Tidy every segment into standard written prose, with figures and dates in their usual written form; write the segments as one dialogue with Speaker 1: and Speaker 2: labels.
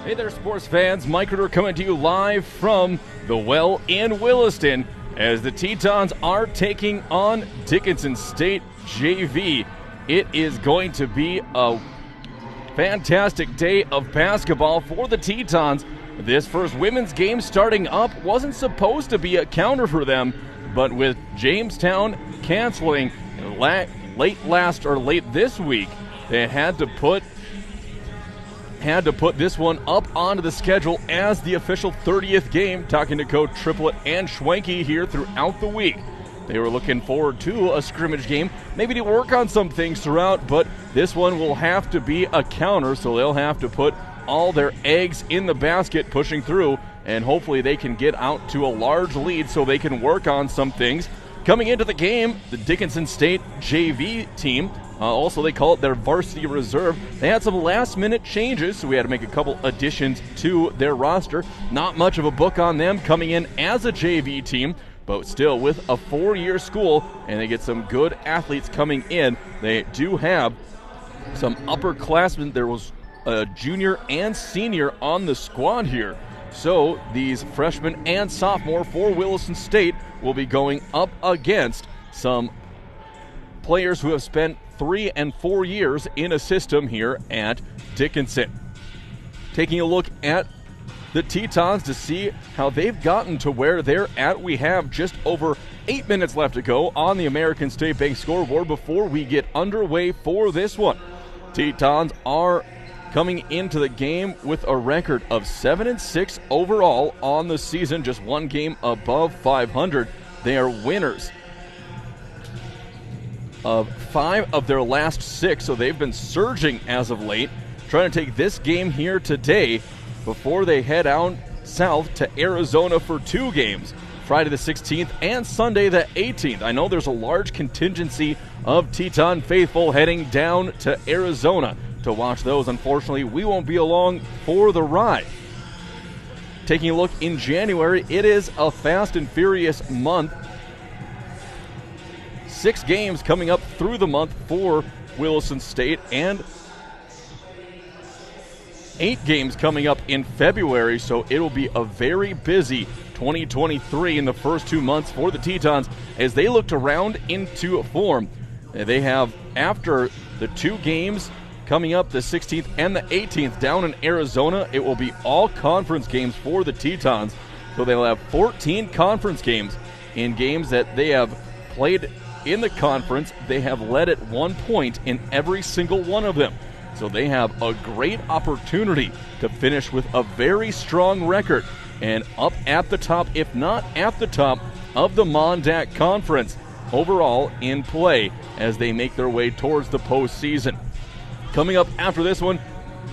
Speaker 1: Hey there, sports fans. Mike Ritter coming to you live from the Well in Williston as the Tetons are taking on Dickinson State JV. It is going to be a fantastic day of basketball for the Tetons. This first women's game starting up wasn't supposed to be a counter for them, but with Jamestown canceling late this week, they had to put this one up onto the schedule as the official 30th game, talking to Coach Triplett and Schwenke here throughout the week. They were looking forward to a scrimmage game, maybe to work on some things throughout, but this one will have to be a counter, so they'll have to put all their eggs in the basket pushing through, and hopefully they can get out to a large lead so they can work on some things. Coming into the game, the Dickinson State JV team, also they call it their varsity reserve, they had some last-minute changes, so we had to make a couple additions to their roster. Not much of a book on them coming in as a JV team, but still with a 4-year school, and they get some good athletes coming in. They do have some upperclassmen. There was a junior and senior on the squad here. So these freshmen and sophomore for Williston State will be going up against some players who have spent 3 and 4 years in a system here at Dickinson. Taking a look at the Tetons to see how they've gotten to where they're at. We have just over 8 minutes left to go on the American State Bank scoreboard before we get underway for this one. Tetons are coming into the game with a record of 7-6 overall on the season, just one game above 500. They are winners of 5 of their last 6, so they've been surging as of late, trying to take this game here today before they head out south to Arizona for 2 games, Friday the 16th and Sunday the 18th. I know there's a large contingency of Teton faithful heading down to Arizona to watch those. Unfortunately, we won't be along for the ride. Taking a look in January, it is a fast and furious month. 6 games coming up through the month for Williston State, and 8 games coming up in February, so it'll be a very busy 2023 in the first 2 months for the Tetons as they look to round into form. They have, after the 2 games coming up the 16th and the 18th down in Arizona, it will be all conference games for the Tetons, so they'll have 14 conference games. In games that they have played in the conference, they have led at 1 point in every single one of them. So they have a great opportunity to finish with a very strong record and up at the top, if not at the top, of the Mondac Conference overall in play as they make their way towards the postseason. Coming up after this one,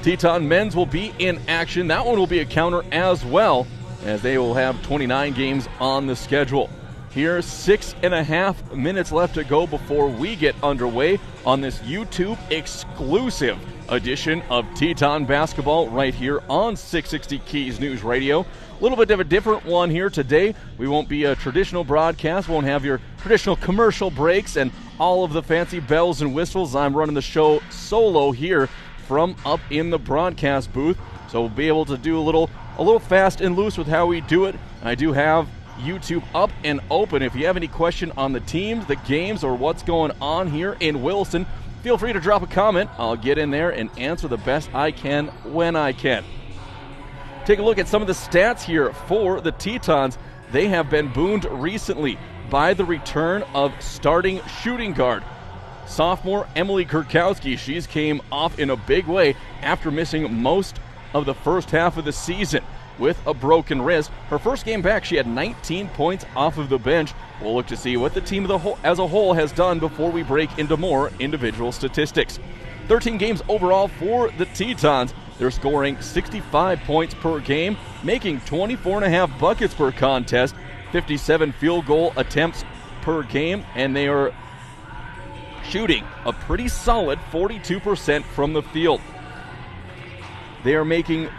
Speaker 1: Teton men's will be in action. That one will be a counter as well, as they will have 29 games on the schedule. Here, 6.5 minutes left to go before we get underway on this YouTube exclusive edition of Teton basketball right here on 660 Keys News Radio. A little bit of a different one here today. We won't be a traditional broadcast, won't have your traditional commercial breaks and all of the fancy bells and whistles. I'm running the show solo here from up in the broadcast booth, so we'll be able to do a little fast and loose with how we do it. I do have YouTube up and open. If you have any question on the teams, the games, or what's going on here in Williston, feel free to drop a comment. I'll get in there and answer the best I can when I can. Take a look at some of the stats here for the Tetons. They have been booned recently by the return of starting shooting guard sophomore Emily Kurkowski. She's came off in a big way after missing most of the first half of the season with a broken wrist. Her first game back, she had 19 points off of the bench. We'll look to see what the team as a whole has done before we break into more individual statistics. 13 games overall for the Tetons. They're scoring 65 points per game, making 24.5 buckets per contest, 57 field goal attempts per game, and they are shooting a pretty solid 42% from the field. They're making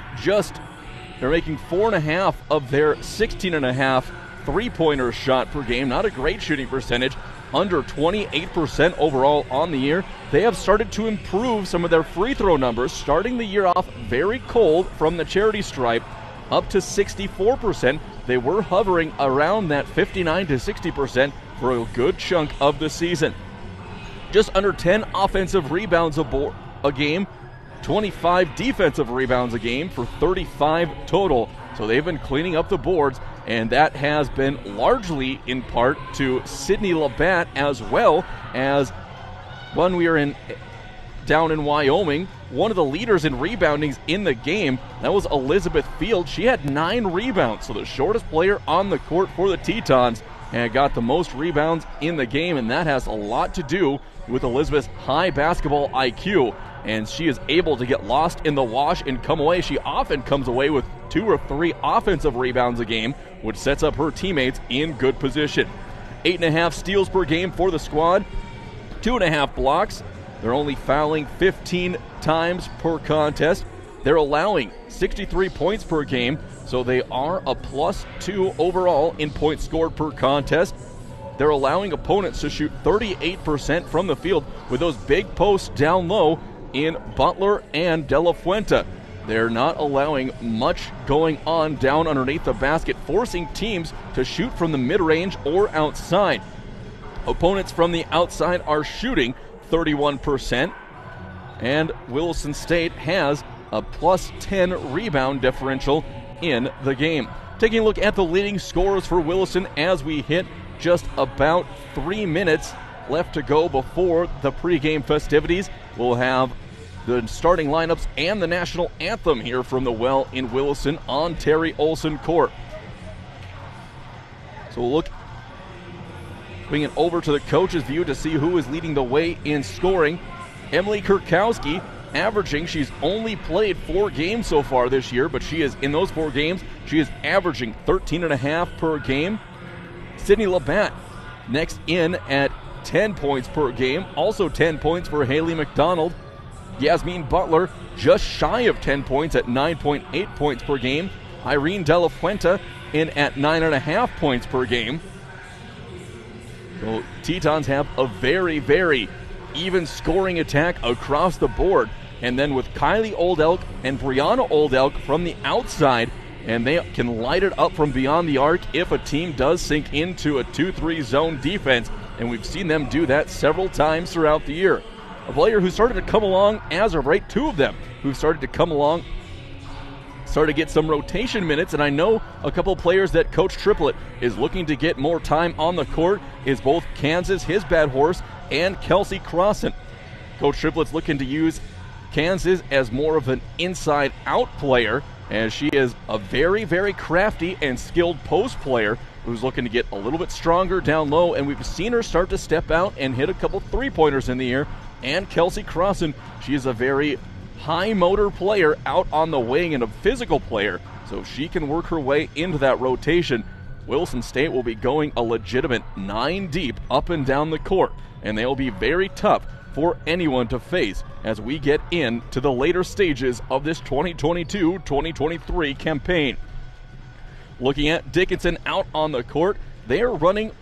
Speaker 1: 4.5 of their 16.5 three-pointer shot per game. Not a great shooting percentage. under 28% overall on the year. They have started to improve some of their free throw numbers, starting the year off very cold from the charity stripe, up to 64%. They were hovering around that 59 to 60% for a good chunk of the season. Just under 10 offensive rebounds a game, 25 defensive rebounds a game for 35 total. So they've been cleaning up the boards, and that has been largely in part to Sydney Labatt, as well as when we were down in Wyoming, one of the leaders in reboundings in the game, that was Elizabeth Field. She had 9 rebounds, so the shortest player on the court for the Tetons, and got the most rebounds in the game, and that has a lot to do with Elizabeth's high basketball IQ, and she is able to get lost in the wash and come away. She often comes away with 2 or 3 offensive rebounds a game, which sets up her teammates in good position. 8.5 steals per game for the squad, 2.5 blocks. They're only fouling 15 times per contest. They're allowing 63 points per game, so they are a +2 overall in points scored per contest. They're allowing opponents to shoot 38% from the field with those big posts down low in Butler and De La Fuente. They're not allowing much going on down underneath the basket, forcing teams to shoot from the mid-range or outside. Opponents from the outside are shooting 31%, and Williston State has a +10 rebound differential in the game. Taking a look at the leading scorers for Williston as we hit just about 3 minutes left to go before the pregame festivities. We'll have the starting lineups and the national anthem here from the Well in Williston on Terry Olson Court. So we'll bring it over to the coach's view to see who is leading the way in scoring. Emily Kurkowski averaging, she's only played 4 games so far this year, but she is, in those 4 games, she is averaging 13.5 per game. Sydney Labatt next in at 10 points per game, also 10 points for Haley McDonald. Yasmin Butler just shy of 10 points at 9.8 points per game. Irene De La Fuente in at 9.5 points per game. So Tetons have a very, very even scoring attack across the board. And then with Kylie Oldelk and Brianna Oldelk from the outside, and they can light it up from beyond the arc if a team does sink into a 2-3 zone defense. And we've seen them do that several times throughout the year. A player who started to come along as of right, 2 of them who've started to come along, started to get some rotation minutes, and I know a couple players that Coach Triplett is looking to get more time on the court is both Kansas, his bad horse, and Kelsey Crossan. Coach Triplett's looking to use Kansas as more of an inside-out player, as she is a very, very crafty and skilled post player who's looking to get a little bit stronger down low, and we've seen her start to step out and hit a couple three-pointers in the air. And Kelsey Crossan, she is a very high-motor player out on the wing and a physical player, so she can work her way into that rotation. Williston State will be going a legitimate 9 deep up and down the court, and they will be very tough for anyone to face as we get into the later stages of this 2022-2023 campaign. Looking at Dickinson out on the court, they are running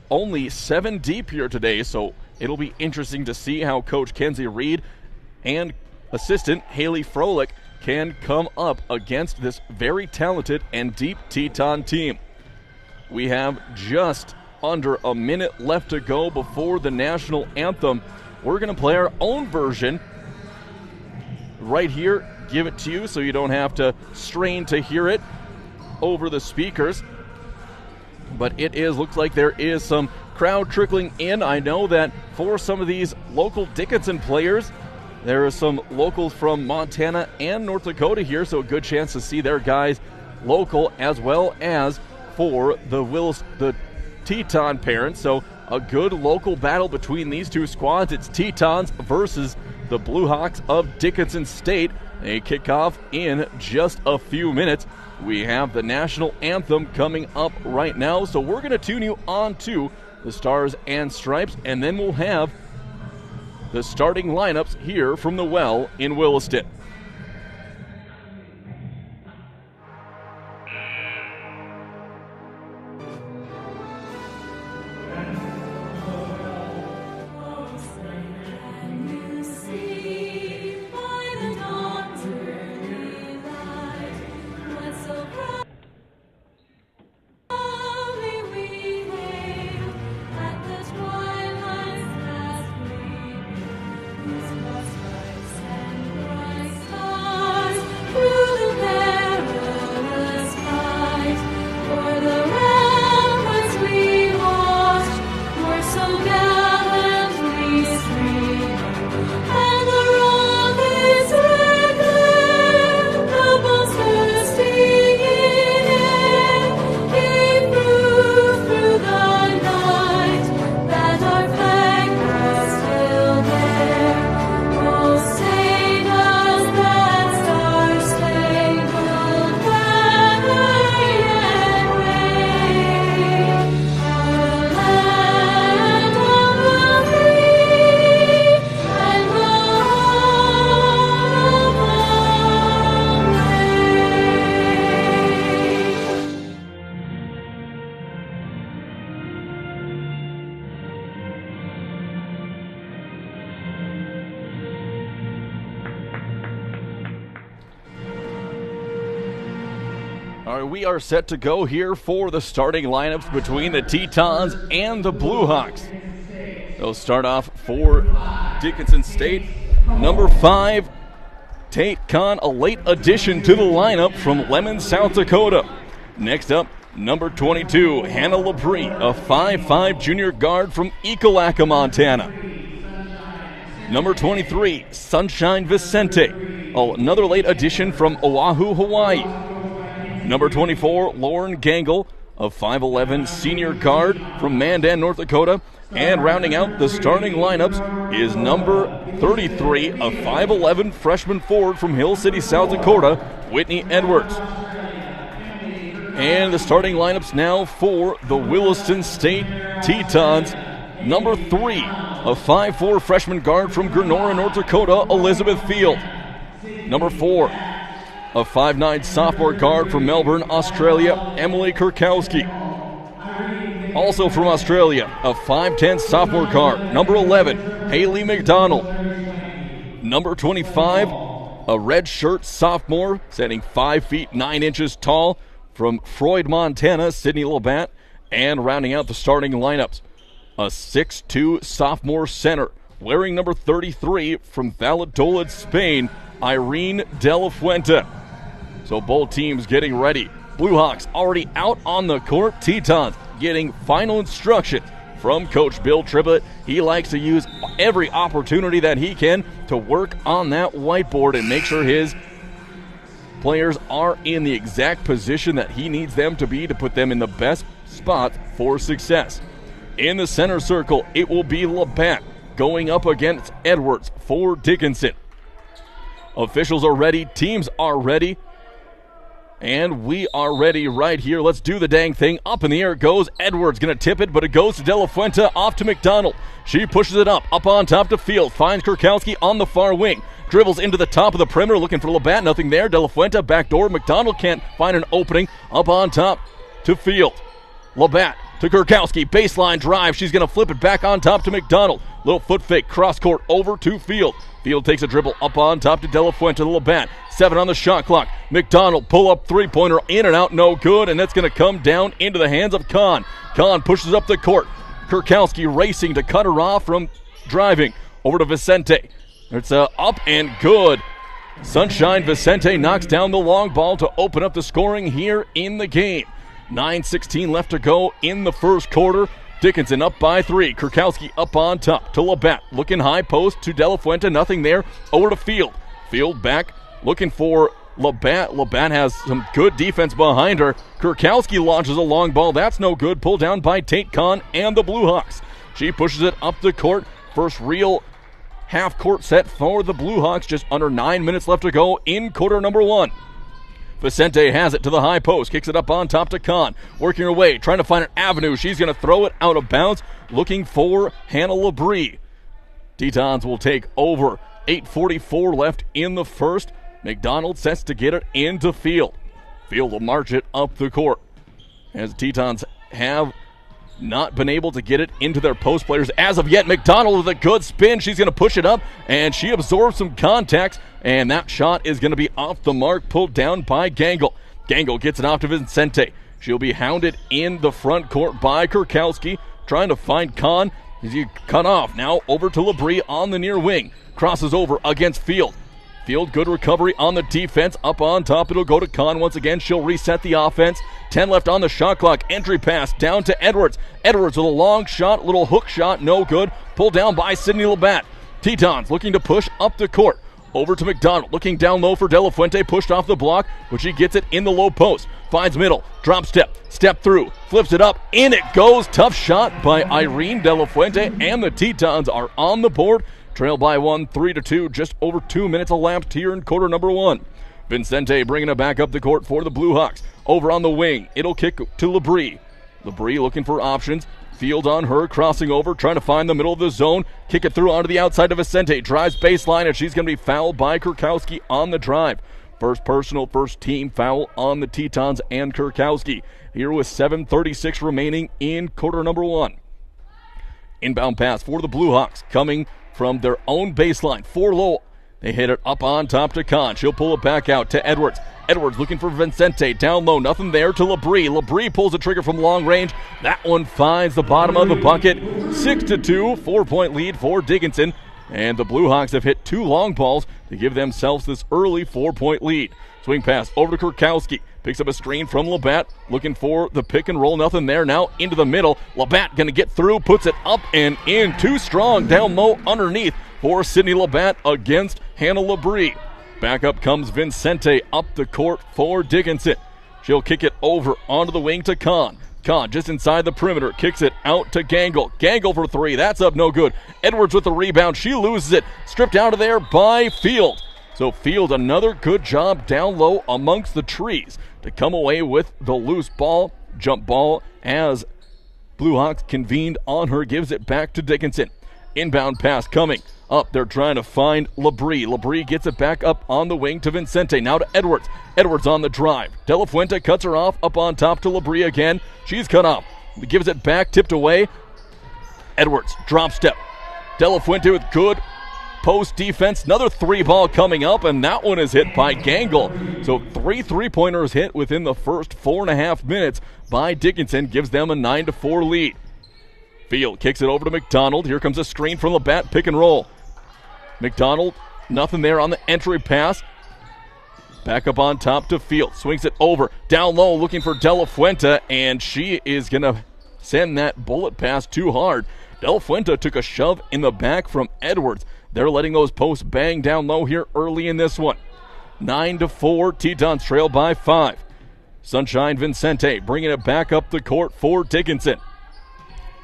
Speaker 1: only 7 deep here today, so it'll be interesting to see how Coach Kenzie Reed and assistant Haley Froelich can come up against this very talented and deep Teton team. We have just under a minute left to go before the national anthem. We're going to play our own version right here, give it to you so you don't have to strain to hear it over the speakers. But it looks like there is some crowd trickling in. I know that for some of these local Dickinson players, there are some locals from Montana and North Dakota here, so a good chance to see their guys local, as well as for the Teton parents. So a good local battle between these two squads. It's Tetons versus the Blue Hawks of Dickinson State. They kick off in just a few minutes. We have the national anthem coming up right now, so we're going to tune you on to the Stars and Stripes, and then we'll have the starting lineups here from the Well in Williston. All right, we are set to go here for the starting lineups between the Tetons and the Blue Hawks. They'll start off for Dickinson State. Number 5, Tate Kahn, a late addition to the lineup from Lemon, South Dakota. Next up, number 22, Hannah Labrie, a 5'5 junior guard from Ekalaka, Montana. Number 23, Sunshine Vicente, another late addition from Oahu, Hawaii. Number 24, Lauren Gangle, a 5'11 senior guard from Mandan, North Dakota. And rounding out the starting lineups is number 33, a 5'11 freshman forward from Hill City, South Dakota, Whitney Edwards. And the starting lineups now for the Williston State Tetons. Number 3, a 5'4 freshman guard from Grenora, North Dakota, Elizabeth Field. Number 4, a 5'9 sophomore guard from Melbourne, Australia, Emily Kurkowski. Also from Australia, a 5'10 sophomore guard, number 11, Haley McDonald. Number 25, a red shirt sophomore, standing 5 feet 9 inches tall, from Freud, Montana, Sydney Labatt. And rounding out the starting lineups, a 6'2 sophomore center, wearing number 33 from Valladolid, Spain, Irene De La Fuente. So both teams getting ready. Blue Hawks already out on the court. Tetons getting final instructions from Coach Bill Triplett. He likes to use every opportunity that he can to work on that whiteboard and make sure his players are in the exact position that he needs them to be to put them in the best spot for success. In the center circle, it will be Labatt going up against Edwards for Dickinson. Officials are ready. Teams are ready. And we are ready right here. Let's do the dang thing. Up in the air it goes. Edwards going to tip it, but it goes to De La Fuente, off to McDonald. She pushes it up on top to Field. Finds Kurkowski on the far wing. Dribbles into the top of the perimeter, looking for Labatt. Nothing there. De La Fuente, backdoor. McDonald can't find an opening. Up on top to Field. Labatt to Kurkowski. Baseline drive. She's going to flip it back on top to McDonald. Little foot fake. Cross court over to Field. Field takes a dribble up on top to De La Fuente. Labatt. 7 on the shot clock. McDonald pull up three-pointer in and out, no good, and that's going to come down into the hands of Kahn. Kahn pushes up the court. Kurkowski racing to cut her off from driving over to Vicente. It's up and good. Sunshine Vicente knocks down the long ball to open up the scoring here in the game. 9:16 left to go in the first quarter. Dickinson up by 3. Kurkowski up on top to Labatt. Looking high post to De La Fuente. Nothing there. Over to Field. Field back. Looking for Labatt. Labatt has some good defense behind her. Kurkowski launches a long ball. That's no good. Pulled down by Tate Kahn and the Blue Hawks. She pushes it up the court. First real half-court set for the Blue Hawks. Just under 9 minutes left to go in quarter number 1. Vicente has it to the high post. Kicks it up on top to Kahn. Working her way. Trying to find an avenue. She's going to throw it out of bounds. Looking for Hannah Labrie. Tetons will take over. 8:44 left in the first. McDonald sets to get it into Field. Field will march it up the court. As Tetons have not been able to get it into their post players as of yet. McDonald with a good spin. She's going to push it up, and she absorbs some contacts, and that shot is going to be off the mark, pulled down by Gangle. Gangle gets it off to Vicente. She'll be hounded in the front court by Kurkowski, trying to find Kahn. He's cut off. Now over to Labrie on the near wing. Crosses over against Field. Field, good recovery on the defense. Up on top, it'll go to Kahn once again. She'll reset the offense. 10 left on the shot clock. Entry pass down to Edwards. Edwards with a long shot, little hook shot, no good. Pulled down by Sydney Labatt. Tetons looking to push up the court. Over to McDonald, looking down low for De La Fuente, pushed off the block, but she gets it in the low post. Finds middle, drop step through, flips it up, in it goes. Tough shot by Irene De La Fuente, and the Tetons are on the board. Trail by 1, 3-2, just over 2 minutes elapsed here in quarter number 1. Vicente bringing it back up the court for the Blue Hawks. Over on the wing, it'll kick to Labrie. Labrie looking for options. Field on her, crossing over, trying to find the middle of the zone. Kick it through onto the outside of Vicente. Drives baseline, and she's going to be fouled by Kurkowski on the drive. First personal, first team foul on the Tetons and Kurkowski. Here with 7:36 remaining in quarter number 1. Inbound pass for the Blue Hawks coming from their own baseline. 4 low They hit it up on top to Kahn. She'll pull it back out to Edwards. Edwards looking for Vincente. Down low, nothing there to Labrie. Labrie pulls the trigger from long range. That one finds the bottom of the bucket. 6-2, 4-point lead for Dickinson. And the Blue Hawks have hit 2 long balls to give themselves this early 4-point lead. Swing pass over to Kurkowski. Picks up a screen from Labatt. Looking for the pick and roll. Nothing there. Now into the middle. Labatt going to get through. Puts it up and in. Too strong. Down low underneath for Sydney Labatt against Hannah Labrie. Back up comes Vincente up the court for Dickinson. She'll kick it over onto the wing to Kahn. Kahn just inside the perimeter. Kicks it out to Gangle. Gangle for 3. That's up no good. Edwards with the rebound. She loses it. Stripped out of there by Field. So Field, another good job down low amongst the trees to come away with the loose ball, jump ball, as Blue Hawks convened on her, gives it back to Dickinson. Inbound pass coming up. They're trying to find Labrie. Labrie gets it back up on the wing to Vincente. Now to Edwards. Edwards on the drive. De La Fuente cuts her off up on top to Labrie again. She's cut off. Gives it back, tipped away. Edwards, drop step. De La Fuente with good post defense. Another 3-ball coming up, and that one is hit by Gangle. So 3 3-pointers hit within the first 4.5 minutes by Dickinson. Gives them a 9-4 lead. Field kicks it over to McDonald. Here comes a screen from Labatt. Pick and roll. McDonald, nothing there on the entry pass. Back up on top to Field. Swings it over. Down low looking for De La Fuente, and she is going to send that bullet pass too hard. De La Fuente took a shove in the back from Edwards. They're letting those posts bang down low here early in this one. 9-4, Tetons trail by 5. Sunshine Vincente bringing it back up the court for Dickinson.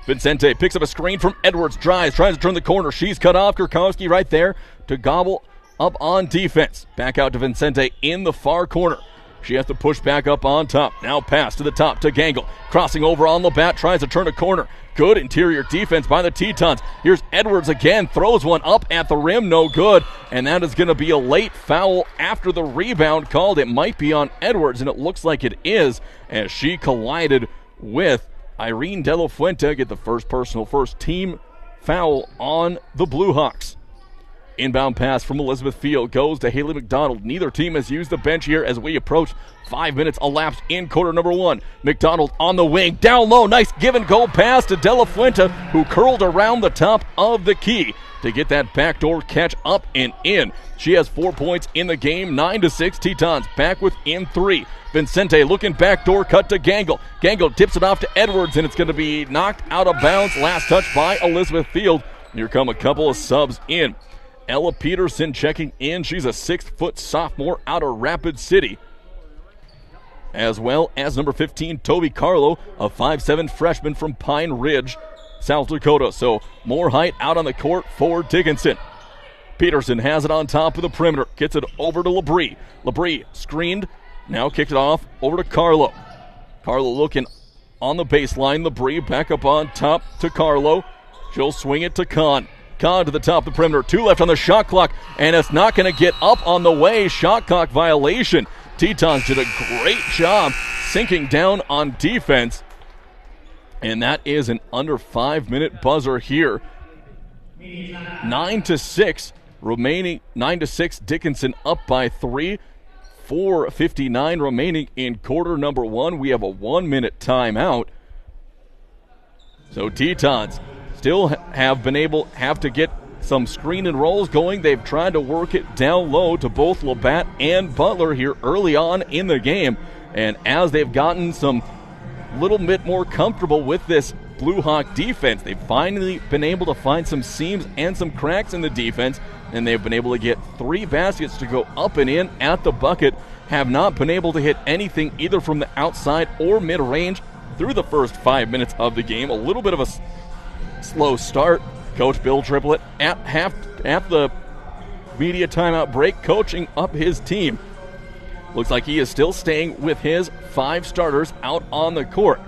Speaker 1: Vincente picks up a screen from Edwards, drives, tries to turn the corner. She's cut off. Kurkowski right there to gobble up on defense. Back out to Vincente in the far corner. She has to push back up on top. Now pass to the top to Gangle. Crossing over on Labatt, tries to turn a corner. Good interior defense by the Tetons. Here's Edwards again, throws one up at the rim, no good. And that is going to be a late foul after the rebound called. It might be on Edwards, and it looks like it is, as she collided with Irene De La Fuente. Get the first team foul on the Blue Hawks. Inbound pass from Elizabeth Field goes to Haley McDonald. Neither team has used the bench here as we approach 5 minutes elapsed in quarter number 1. McDonald on the wing, down low, nice give and go pass to De La Fuente, who curled around the top of the key to get that backdoor catch up and in. She has 4 points in the game, 9-6. Tetons back within 3. Vincente looking backdoor cut to Gangle. Gangle tips it off to Edwards, and it's going to be knocked out of bounds. Last touch by Elizabeth Field. Here come a couple of subs in. Ella Peterson checking in. She's a 6-foot sophomore out of Rapid City. As well as number 15, Toby Carlo, a 5'7" freshman from Pine Ridge, South Dakota. So more height out on the court for Dickinson. Peterson has it on top of the perimeter. Gets it over to Labrie. Labrie screened. Now kicked it off over to Carlo. Carlo looking on the baseline. Labrie back up on top to Carlo. She'll swing it to Kahn. Kahn to the top of the perimeter. 2 left on the shot clock, and it's not going to get up on the way. Shot clock violation. Tetons did a great job sinking down on defense, and that is an under 5-minute buzzer here. 9-6 remaining. 9-6. Dickinson up by 3. 4:59 remaining in quarter number 1. We have a 1-minute timeout. So Tetons still have to get some screen and rolls going. They've tried to work it down low to both Labatt and Butler here early on in the game. And as they've gotten some little bit more comfortable with this Blue Hawk defense, they've finally been able to find some seams and some cracks in the defense, and they've been able to get 3 baskets to go up and in at the bucket. Have not been able to hit anything either from the outside or mid-range through the first 5 minutes of the game. A little bit of a slow start. Coach Bill Triplett at the media timeout break, coaching up his team. Looks like he is still staying with his 5 starters out on the court.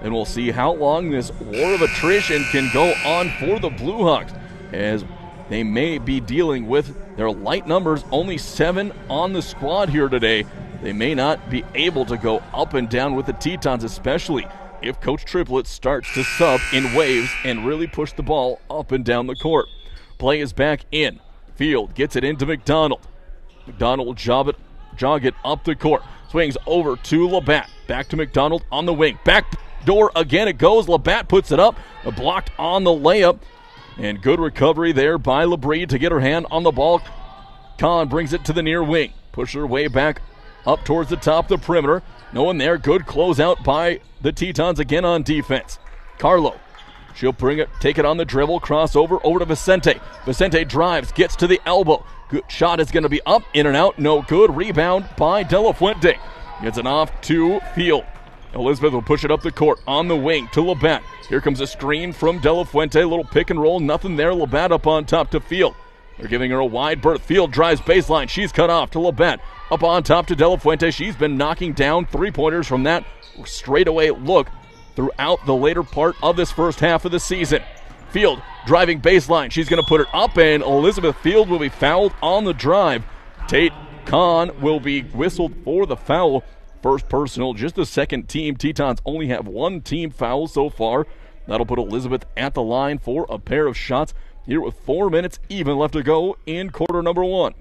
Speaker 1: And we'll see how long this war of attrition can go on for the Blue Hawks, as they may be dealing with their light numbers. Only 7 on the squad here today. They may not be able to go up and down with the Tetons, especially if Coach Triplett starts to sub in waves and really push the ball up and down the court. Play is back in. Field gets it into McDonald. McDonald will jog it up the court. Swings over to Labatt. Back to McDonald on the wing. Back door again it goes. Labatt puts it up. Blocked on the layup. And good recovery there by LeBrie to get her hand on the ball. Kahn brings it to the near wing. Push her way back up towards the top of the perimeter. No one there. Good closeout by the Tetons again on defense. Carlo. She'll take it on the dribble, crossover over to Vicente. Vicente drives, gets to the elbow. Good shot is going to be up, in and out, no good. Rebound by De La Fuente. Gets it off to Field. Elizabeth will push it up the court on the wing to Labatt. Here comes a screen from De La Fuente. A little pick and roll, nothing there. Labatt up on top to Field. They're giving her a wide berth. Field drives baseline. She's cut off to Labatt. Up on top to De La Fuente. She's been knocking down three-pointers from that straightaway look throughout the later part of this first half of the season. Field driving baseline. She's going to put it up, and Elizabeth Field will be fouled on the drive. Tate Kahn will be whistled for the foul. First personal, just the second team. Tetons only have one team foul so far. That'll put Elizabeth at the line for a pair of shots here with 4 minutes even left to go in quarter number one.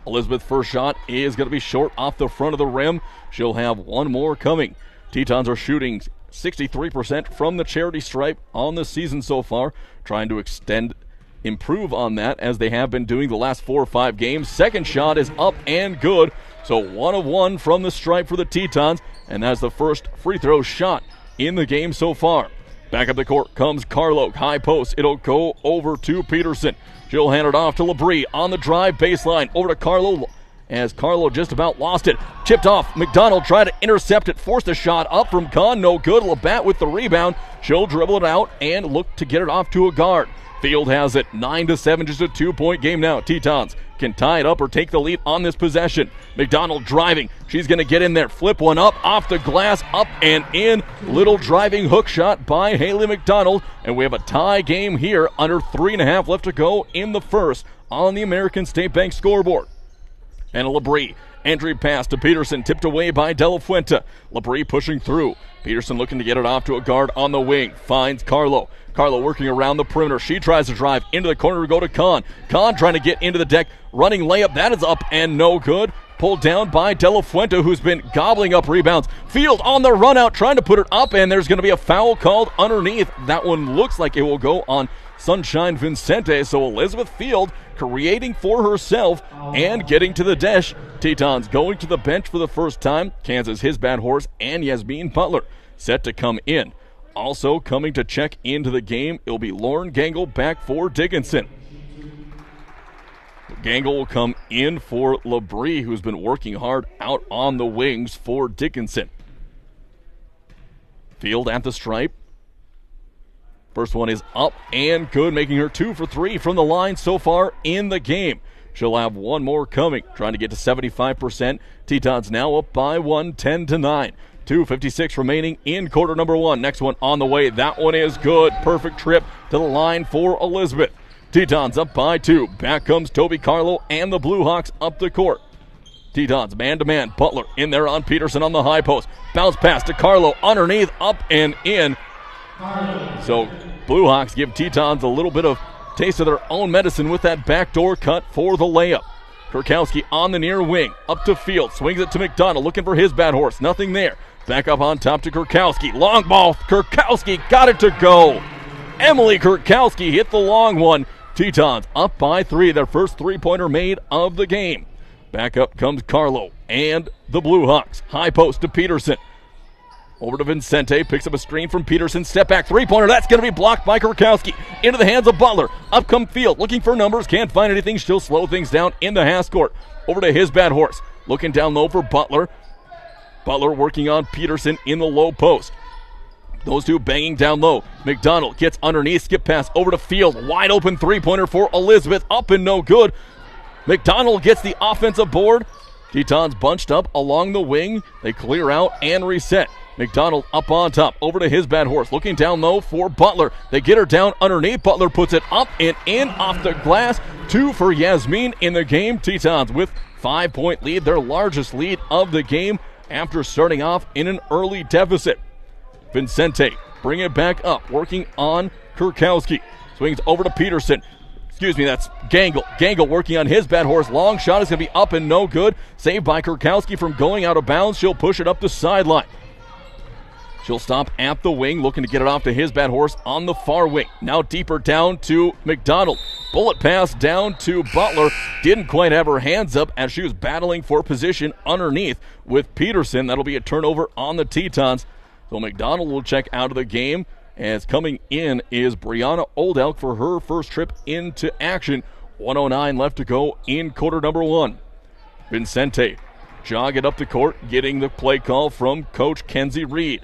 Speaker 1: Elizabeth's first shot is going to be short off the front of the rim. She'll have one more coming. Tetons are shooting 63% from the charity stripe on the season so far, trying to improve on that as they have been doing the last 4 or 5 games. Second shot is up and good, so 1 of 1 from the stripe for the Tetons, and that's the first free throw shot in the game so far. Back up the court comes Carlo, high post. It'll go over to Peterson. She'll hand it off to LeBrie on the drive baseline. Over to Carlo as Carlo just about lost it. Chipped off. McDonald tried to intercept it. Forced a shot up from Kahn. No good. Labatt with the rebound. She'll dribble it out and look to get it off to a guard. Field has it 9-7, just a 2-point game now. Tetons can tie it up or take the lead on this possession. McDonald driving. She's going to get in there. Flip one up off the glass. Up and in. Little driving hook shot by Haley McDonald. And we have a tie game here. Under 3.5 left to go in the first on the American State Bank scoreboard. And a LeBrie. Entry pass to Peterson, tipped away by De La Fuente. LeBrie pushing through. Peterson looking to get it off to a guard on the wing. Finds Carlo. Carlo working around the perimeter. She tries to drive into the corner to go to Kahn. Kahn trying to get into the deck. Running layup. That is up and no good. Pulled down by De La Fuente, who's been gobbling up rebounds. Field on the run out, trying to put it up, and there's going to be a foul called underneath. That one looks like it will go on Sunshine Vincente. So Elizabeth Field creating for herself and getting to the dish. Tetons going to the bench for the first time. Kansas, his bad horse, and Yasmin Butler set to come in. Also coming to check into the game, it'll be Lauren Gangle back for Dickinson. Gangle will come in for LeBrie, who's been working hard out on the wings for Dickinson. Field at the stripe. First one is up and good, making her 2 for 3 from the line so far in the game. She'll have one more coming, trying to get to 75%. Tetons now up by 1, 10-9. 2:56 remaining in quarter number one. Next one on the way. That one is good. Perfect trip to the line for Elizabeth. Tetons up by 2. Back comes Toby Carlo and the Blue Hawks up the court. Tetons man-to-man. Butler in there on Peterson on the high post. Bounce pass to Carlo underneath, up and in. So Blue Hawks give Tetons a little bit of taste of their own medicine with that backdoor cut for the layup. Kurkowski on the near wing. Up to Field. Swings it to McDonald. Looking for his bad horse. Nothing there. Back up on top to Kurkowski. Long ball. Kurkowski got it to go. Emily Kurkowski hit the long one. Tetons up by 3. Their first three-pointer made of the game. Back up comes Carlo and the Blue Hawks. High post to Peterson. Over to Vincente. Picks up a screen from Peterson. Step back three-pointer. That's going to be blocked by Kurkowski. Into the hands of Butler. Up come Field. Looking for numbers. Can't find anything. She'll slow things down in the half court. Over to his bad horse. Looking down low for Butler. Butler working on Peterson in the low post. Those two banging down low. McDonald gets underneath. Skip pass over to Field. Wide open three-pointer for Elizabeth. Up and no good. McDonald gets the offensive board. Tetons bunched up along the wing. They clear out and reset. McDonald up on top. Over to his bad horse. Looking down low for Butler. They get her down underneath. Butler puts it up and in off the glass. 2 for Yasmin in the game. Tetons with 5-point lead. Their largest lead of the game after starting off in an early deficit. Vincente bring it back up. Working on Kurkowski. Swings over to Peterson. Excuse me, that's Gangle. Gangle working on his bad horse. Long shot is going to be up and no good. Saved by Kurkowski from going out of bounds. She'll push it up the sideline. She'll stop at the wing, looking to get it off to his bad horse on the far wing. Now deeper down to McDonald. Bullet pass down to Butler. Didn't quite have her hands up as she was battling for position underneath with Peterson. That'll be a turnover on the Tetons. So McDonald will check out of the game. As coming in is Brianna Oldelk for her first trip into action. 1:09 left to go in quarter number one. Vincente jogging up the court, getting the play call from Coach Kenzie Reed.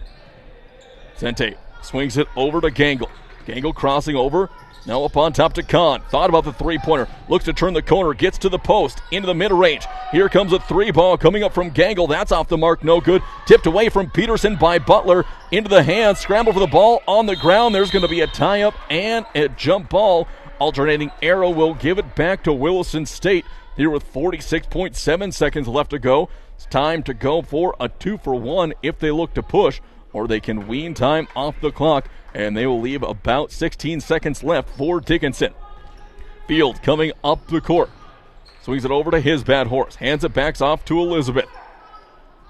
Speaker 1: Vincente swings it over to Gangle. Gangle crossing over. Now up on top to Kahn. Thought about the three-pointer. Looks to turn the corner. Gets to the post. Into the mid-range. Here comes a three ball coming up from Gangle. That's off the mark. No good. Tipped away from Peterson by Butler. Into the hands. Scramble for the ball on the ground. There's going to be a tie-up and a jump ball. Alternating arrow will give it back to Williston State here with 46.7 seconds left to go. It's time to go for a 2-for-1 if they look to push, or they can wean time off the clock, and they will leave about 16 seconds left for Dickinson. Field coming up the court. Swings it over to his bad horse. Hands it backs off to Elizabeth.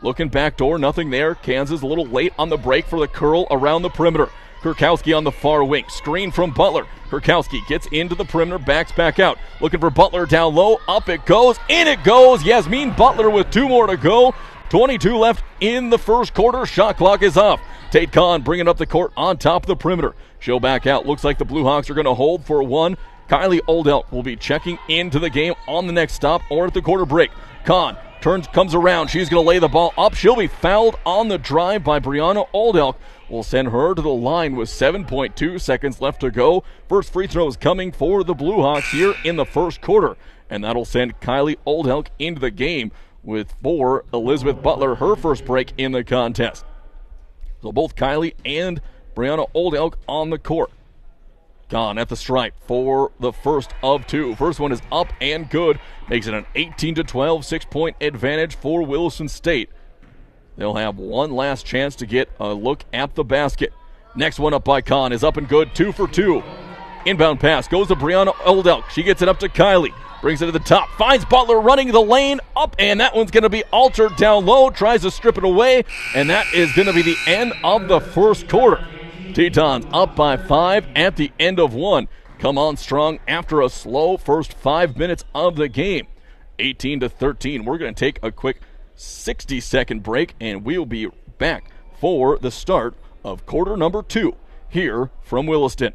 Speaker 1: Looking back door, nothing there. Kansas a little late on the break for the curl around the perimeter. Kurkowski on the far wing. Screen from Butler. Kurkowski gets into the perimeter, backs back out. Looking for Butler down low. Up it goes. In it goes. Yasmin Butler with 2 more to go. 22 left in the first quarter. Shot clock is off. Tate Kahn bringing up the court on top of the perimeter. She'll back out. Looks like the Blue Hawks are going to hold for one. Kylie Oldelk will be checking into the game on the next stop or at the quarter break. Kahn comes around. She's going to lay the ball up. She'll be fouled on the drive by Brianna Oldelk. Will send her to the line with 7.2 seconds left to go. First free throw is coming for the Blue Hawks here in the first quarter. And that'll send Kylie Oldelk into the game with for Elizabeth Butler, her first break in the contest. So both Kylie and Brianna Oldelk on the court. Gone at the stripe for the first of two. First one is up and good. Makes it an 18-12 6-point advantage for Williston State. They'll have one last chance to get a look at the basket. Next one up by Kahn is up and good. 2 for 2. Inbound pass goes to Brianna Oldelk. She gets it up to Kylie. Brings it to the top. Finds Butler running the lane up, and that one's going to be altered down low. Tries to strip it away, and that is going to be the end of the first quarter. Tetons up by 5 at the end of one. Come on strong after a slow first 5 minutes of the game. 18-13. We're going to take a quick 60-second break, and we'll be back for the start of quarter number 2 here from Williston.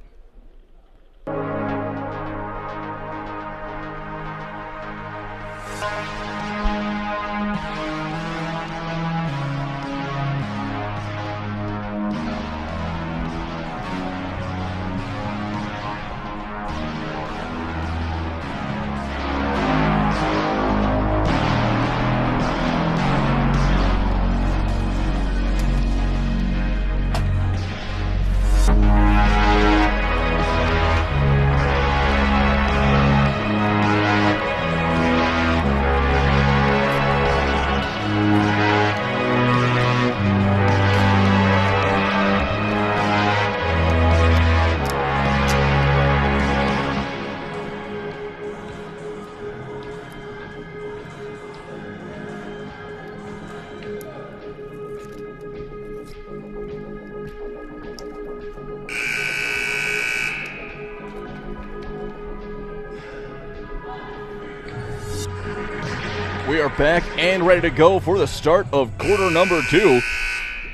Speaker 1: We are back and ready to go for the start of quarter number 2.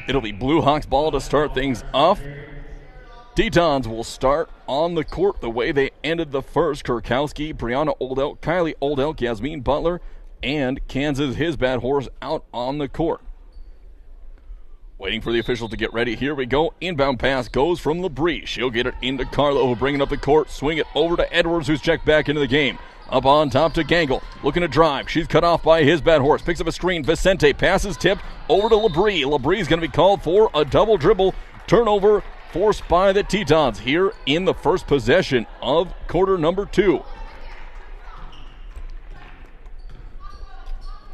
Speaker 1: It'll be Blue Hawks ball to start things off. Tetons will start on the court the way they ended the first. Kurkowski, Brianna Oldelk, Kylie Oldelk, Yasmin Butler, and Kansas, his bad horse, out on the court. Waiting for the official to get ready. Here we go. Inbound pass goes from LeBrie. She'll get it into Carlo, bringing up the court. Swing it over to Edwards, who's checked back into the game. Up on top to Gangle. Looking to drive. She's cut off by his bad horse. Picks up a screen. Vicente passes tipped over to LeBrie. LeBrie's going to be called for a double dribble. Turnover forced by the Tetons here in the first possession of quarter number 2.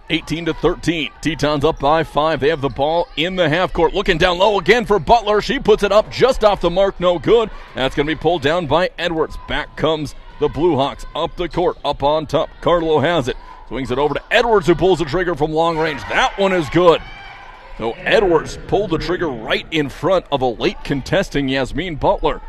Speaker 1: 18-13. Tetons up by 5. They have the ball in the half court. Looking down low again for Butler. She puts it up just off the mark. No good. That's going to be pulled down by Edwards. Back comes the Blue Hawks up the court, up on top. Carlo has it. Swings it over to Edwards, who pulls the trigger from long range. That one is good. So Edwards pulled the trigger right in front of a late contesting Yasmin Butler.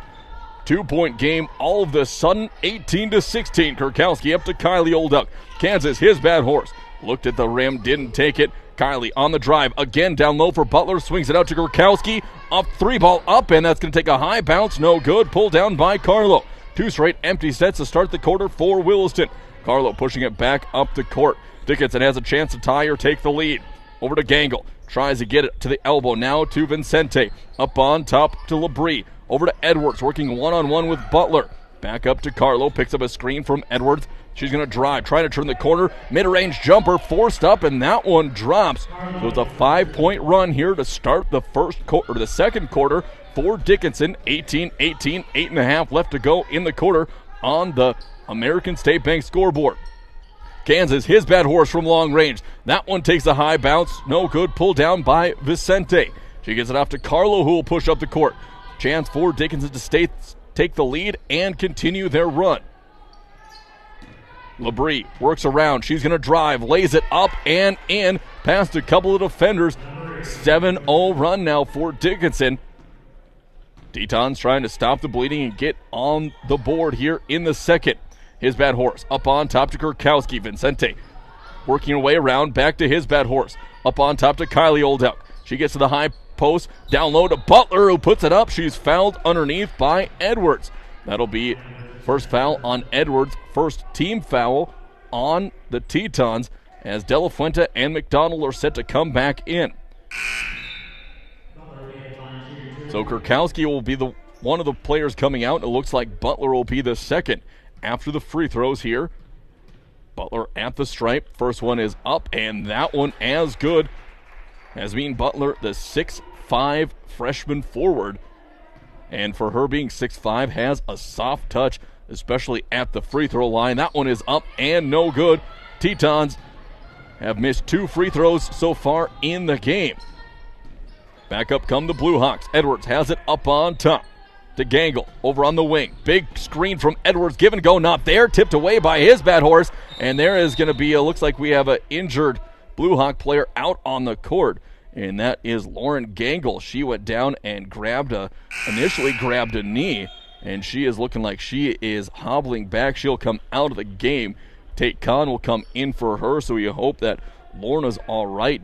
Speaker 1: 2-point game all of the sudden, 18-16. Kurkowski up to Kylie Olduck. Kansas, his bad horse. Looked at the rim, didn't take it. Kylie on the drive, again down low for Butler. Swings it out to Kurkowski. Up three, ball up, and that's going to take a high bounce. No good. Pulled down by Carlo. 2 straight empty sets to start the quarter for Williston. Carlo pushing it back up the court. Dickinson has a chance to tie or take the lead. Over to Gangle. Tries to get it to the elbow. Now to Vincente. Up on top to Labrie. Over to Edwards, working one-on-one with Butler. Back up to Carlo. Picks up a screen from Edwards. She's going to drive. Trying to turn the corner. Mid-range jumper forced up, and that one drops. So it's a 5-point run here to start the the second quarter for Dickinson. 18-18, 8.5 left to go in the quarter on the American State Bank scoreboard. Kansas, his bad horse from long range. That one takes a high bounce. No good. Pulled down by Vicente. She gets it off to Carlo, who will push up the court. Chance for Dickinson to take the lead and continue their run. Labrie works around. She's going to drive. Lays it up and in. Past a couple of defenders. 7-0 run now for Dickinson. Tetons trying to stop the bleeding and get on the board here in the second. His bad horse up on top to Kurkowski. Vincente working her way around back to his bad horse. Up on top to Kylie Olduck. She gets to the high post. Down low to Butler, who puts it up. She's fouled underneath by Edwards. That'll be first foul on Edwards. First team foul on the Tetons as De La Fuente and McDonald are set to come back in. So Kurkowski will be one of the players coming out. It looks like Butler will be the second after the free throws here. Butler at the stripe. First one is up, and that one as good. Yasmin Butler, the 6'5" freshman forward. And for her being 6'5", has a soft touch, especially at the free throw line. That one is up and no good. Tetons have missed 2 free throws so far in the game. Back up come the Blue Hawks. Edwards has it up on top to Gangle over on the wing. Big screen from Edwards. Give and go, not there. Tipped away by his bad horse. And there is going to be looks like we have an injured Blue Hawk player out on the court. And that is Lauren Gangle. She went down and initially grabbed a knee. And she is looking like she is hobbling back. She'll come out of the game. Tate Kahn will come in for her. So we hope that Lorna's all right.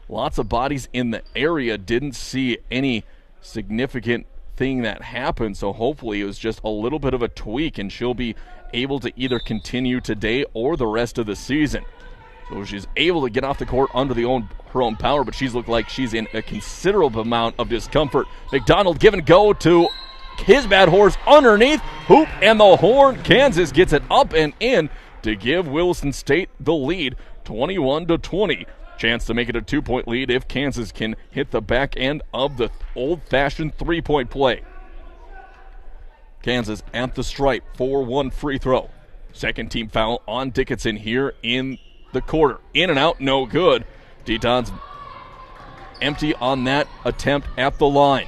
Speaker 1: Lots of bodies in the area. Didn't see any significant thing that happened. So hopefully it was just a little bit of a tweak. And she'll be able to either continue today or the rest of the season. So she's able to get off the court under her own power, but she's looked like she's in a considerable amount of discomfort. McDonald give and go to his bad horse underneath. Hoop and the horn. Kansas gets it up and in to give Williston State the lead, 21-20. Chance to make it a 2-point lead if Kansas can hit the back end of the old-fashioned 3-point play. Kansas at the stripe, 4-1 free throw. Second team foul on Dickinson here in the quarter. In and out, no good. Tetons empty on that attempt at the line.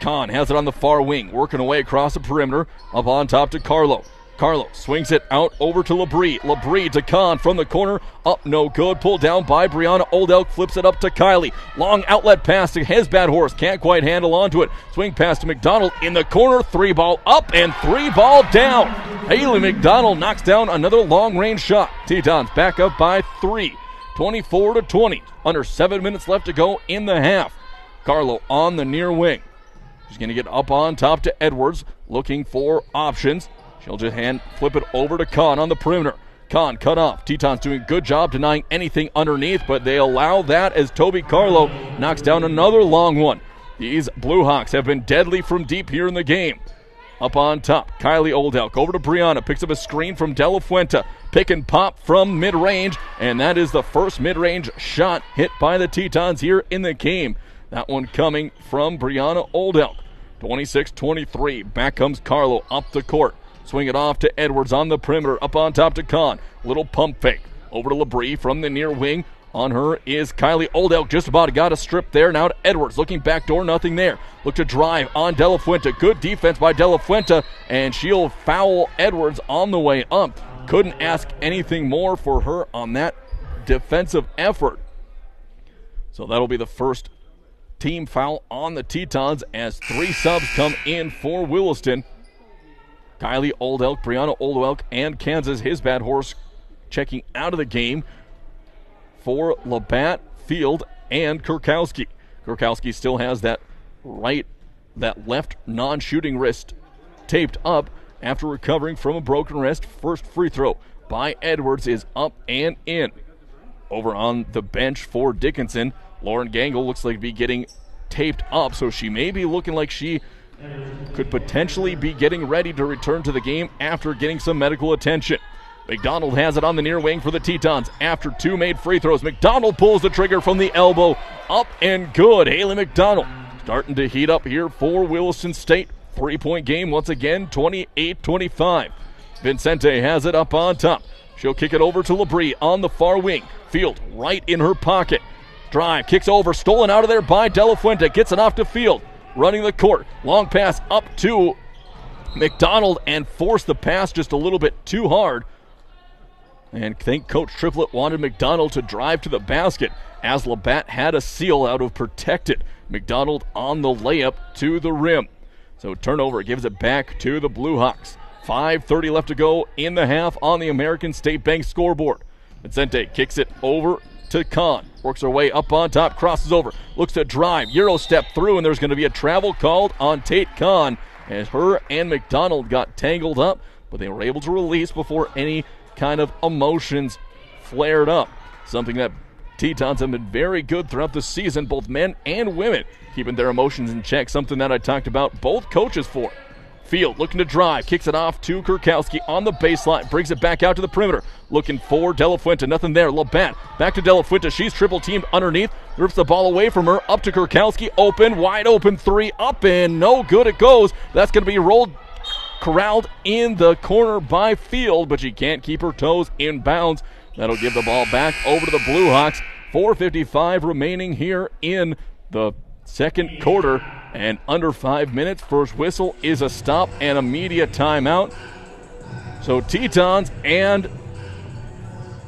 Speaker 1: Kahn has it on the far wing, working away across the perimeter. Up on top to Carlo. Carlo swings it out over to Labrie. Labrie to Kahn from the corner. Up, no good. Pulled down by Brianna Oldelk. Flips it up to Kylie. Long outlet pass to his bad horse. Can't quite handle onto it. Swing pass to McDonald in the corner. 3-ball up and 3-ball down. Haley McDonald knocks down another long-range shot. Tetons back up by 3. 24-20. Under 7 minutes left to go in the half. Carlo on the near wing. She's going to get up on top to Edwards. Looking for options. She'll just flip it over to Kahn on the perimeter. Kahn cut off. Tetons doing a good job denying anything underneath, but they allow that as Toby Carlo knocks down another long one. These Blue Hawks have been deadly from deep here in the game. Up on top, Kylie Oldelk over to Brianna. Picks up a screen from De La Fuente. Pick and pop from mid-range, and that is the first mid-range shot hit by the Tetons here in the game. That one coming from Brianna Oldelk. 26-23. Back comes Carlo up the court. Swing it off to Edwards on the perimeter. Up on top to Kahn. Little pump fake. Over to Labrie from the near wing. on her is Kylie Oldelk. Just about got a strip there. Now to Edwards. Looking back door, nothing there. Look to drive on De La Fuente. Good defense by De La Fuente, and she'll foul Edwards on the way up. Couldn't ask anything more for her on that defensive effort. So that'll be the first team foul on the Tetons as 3 subs come in for Williston. Kylie Oldelk, Brianna Oldelk, and Kansas His Bad Horse checking out of the game for Labatt, Field, and Kurkowski. Kurkowski still has that left non-shooting wrist taped up after recovering from a broken wrist. First free throw by Edwards is up and in. Over on the bench for Dickinson, Lauren Gangle looks like to be getting taped up, so she may be looking like she could potentially be getting ready to return to the game after getting some medical attention. McDonald has it on the near wing for the Tetons after 2 made free throws. McDonald pulls the trigger from the elbow. Up and good. Haley McDonald starting to heat up here for Williston State. 3-point game once again, 28-25. Vincente has it up on top. She'll kick it over to Labrie on the far wing. Field right in her pocket. Drive, kicks over, stolen out of there by De La Fuente. Gets it off to Field. Running the court. Long pass up to McDonald and forced the pass just a little bit too hard. And I think Coach Triplett wanted McDonald to drive to the basket as Labatt had a seal out of protected. McDonald on the layup to the rim. So turnover gives it back to the Blue Hawks. 5:30 left to go in the half on the American State Bank scoreboard. Vincente kicks it over to Kahn. Works her way up on top, crosses over, looks to drive, Euro step through, and there's going to be a travel called on Tate Kahn as her and McDonald got tangled up, but they were able to release before any kind of emotions flared up. Something that Tetons have been very good throughout the season, both men and women, keeping their emotions in check, something that I talked about both coaches for. Field looking to drive, kicks it off to Kurkowski on the baseline, brings it back out to the perimeter, looking for De La Fuente, nothing there. Labatt back to De La Fuente, she's triple teamed underneath, rips the ball away from her, up to Kurkowski, open, wide open 3, up and no good it goes. That's going to be corralled in the corner by Field, but she can't keep her toes in bounds. That'll give the ball back over to the Blue Hawks. 4:55 remaining here in the second quarter, and under 5 minutes. First whistle is a stop and a media timeout. So Tetons and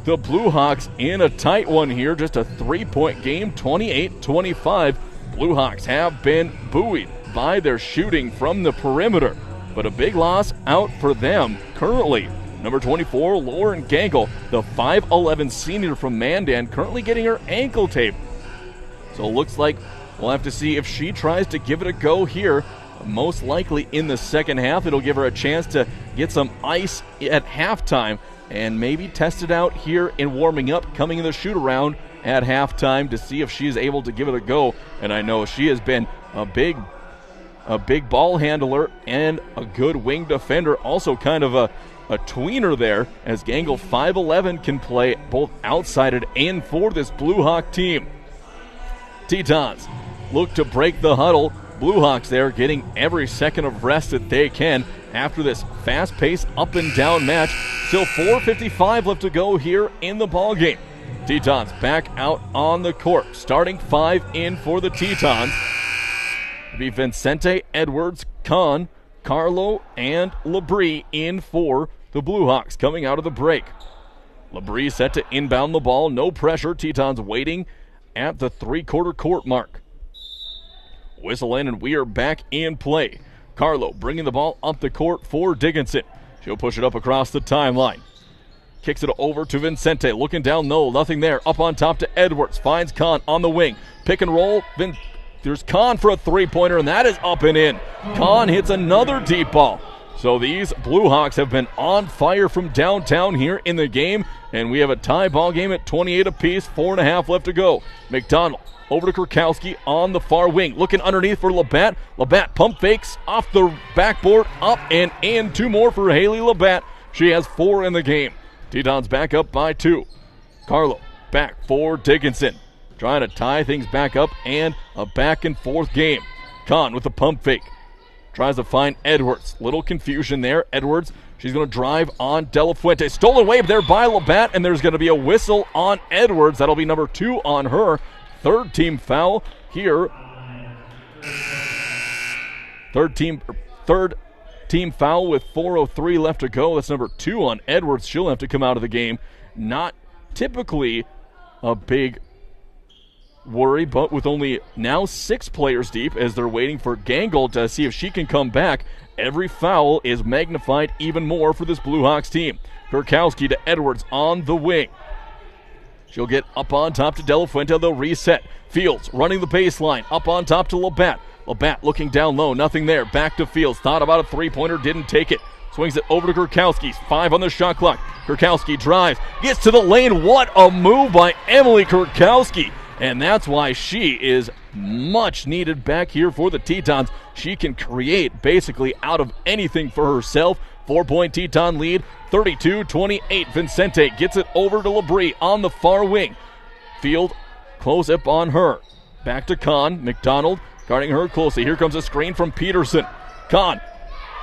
Speaker 1: the Blue Hawks in a tight one here, just a 3-point game, 28-25. Blue Hawks have been buoyed by their shooting from the perimeter, but a big loss out for them currently. Number 24, Lauren Gangle, the 5'11 senior from Mandan, currently getting her ankle taped. So it looks like we'll have to see if she tries to give it a go here. Most likely in the second half, it'll give her a chance to get some ice at halftime and maybe test it out here in warming up, coming in the shoot-around at halftime to see if she's able to give it a go. And I know she has been a big ball handler and a good wing defender, also kind of a tweener there, as Gangle 5'11 can play both outside and in for this Blue Hawk team. Tetons look to break the huddle. Blue Hawks there getting every second of rest that they can after this fast-paced up-and-down match. Still 4:55 left to go here in the ballgame. Tetons back out on the court. Starting 5 in for the Tetons. It'll be Vincente, Edwards, Kahn, Carlo, and Labrie in for the Blue Hawks coming out of the break. Labrie set to inbound the ball. No pressure. Tetons waiting at the three-quarter court mark. Whistle in, and we are back in play. Carlo bringing the ball up the court for Dickinson. She'll push it up across the timeline. Kicks it over to Vincente. Looking down low. Nothing there. Up on top to Edwards. Finds Kahn on the wing. Pick and roll. There's Kahn for a three-pointer, and that is up and in. Kahn hits another deep ball. So these Blue Hawks have been on fire from downtown here in the game, and we have a tie ball game at 28 apiece, 4.5 left to go. McDonald over to Kurkowski on the far wing, looking underneath for Labatt. Labatt pump fakes off the backboard, up and in. 2 more for Haley Labatt. She has 4 in the game. Tetons back up by 2. Carlo back for Dickinson, trying to tie things back up, and a back and forth game. Kahn with the pump fake. Tries to find Edwards. Little confusion there. Edwards She's going to drive on De La Fuente. Stolen away there by Labatt, and there's going to be a whistle on Edwards. That'll be number 2 on her. Third team foul here. Third team foul with 4:03 left to go. That's number 2 on Edwards. She'll have to come out of the game. Not typically a big worry, but with only now 6 players deep as they're waiting for Gangle to see if she can come back, every foul is magnified even more for this Blue Hawks team. Kurkowski to Edwards on the wing. She'll get up on top to De La Fuente. They'll reset. Fields running the baseline. Up on top to Labatt. Labatt looking down low. Nothing there. Back to Fields. Thought about a three-pointer. Didn't take it. Swings it over to Kurkowski. 5 on the shot clock. Kurkowski drives. Gets to the lane. What a move by Emily Kurkowski. And that's why she is much needed back here for the Tetons. She can create basically out of anything for herself. 4-point Teton lead, 32-28. Vincente gets it over to Labrie on the far wing. Field close up on her. Back to Kahn. McDonald guarding her closely. Here comes a screen from Peterson. Kahn,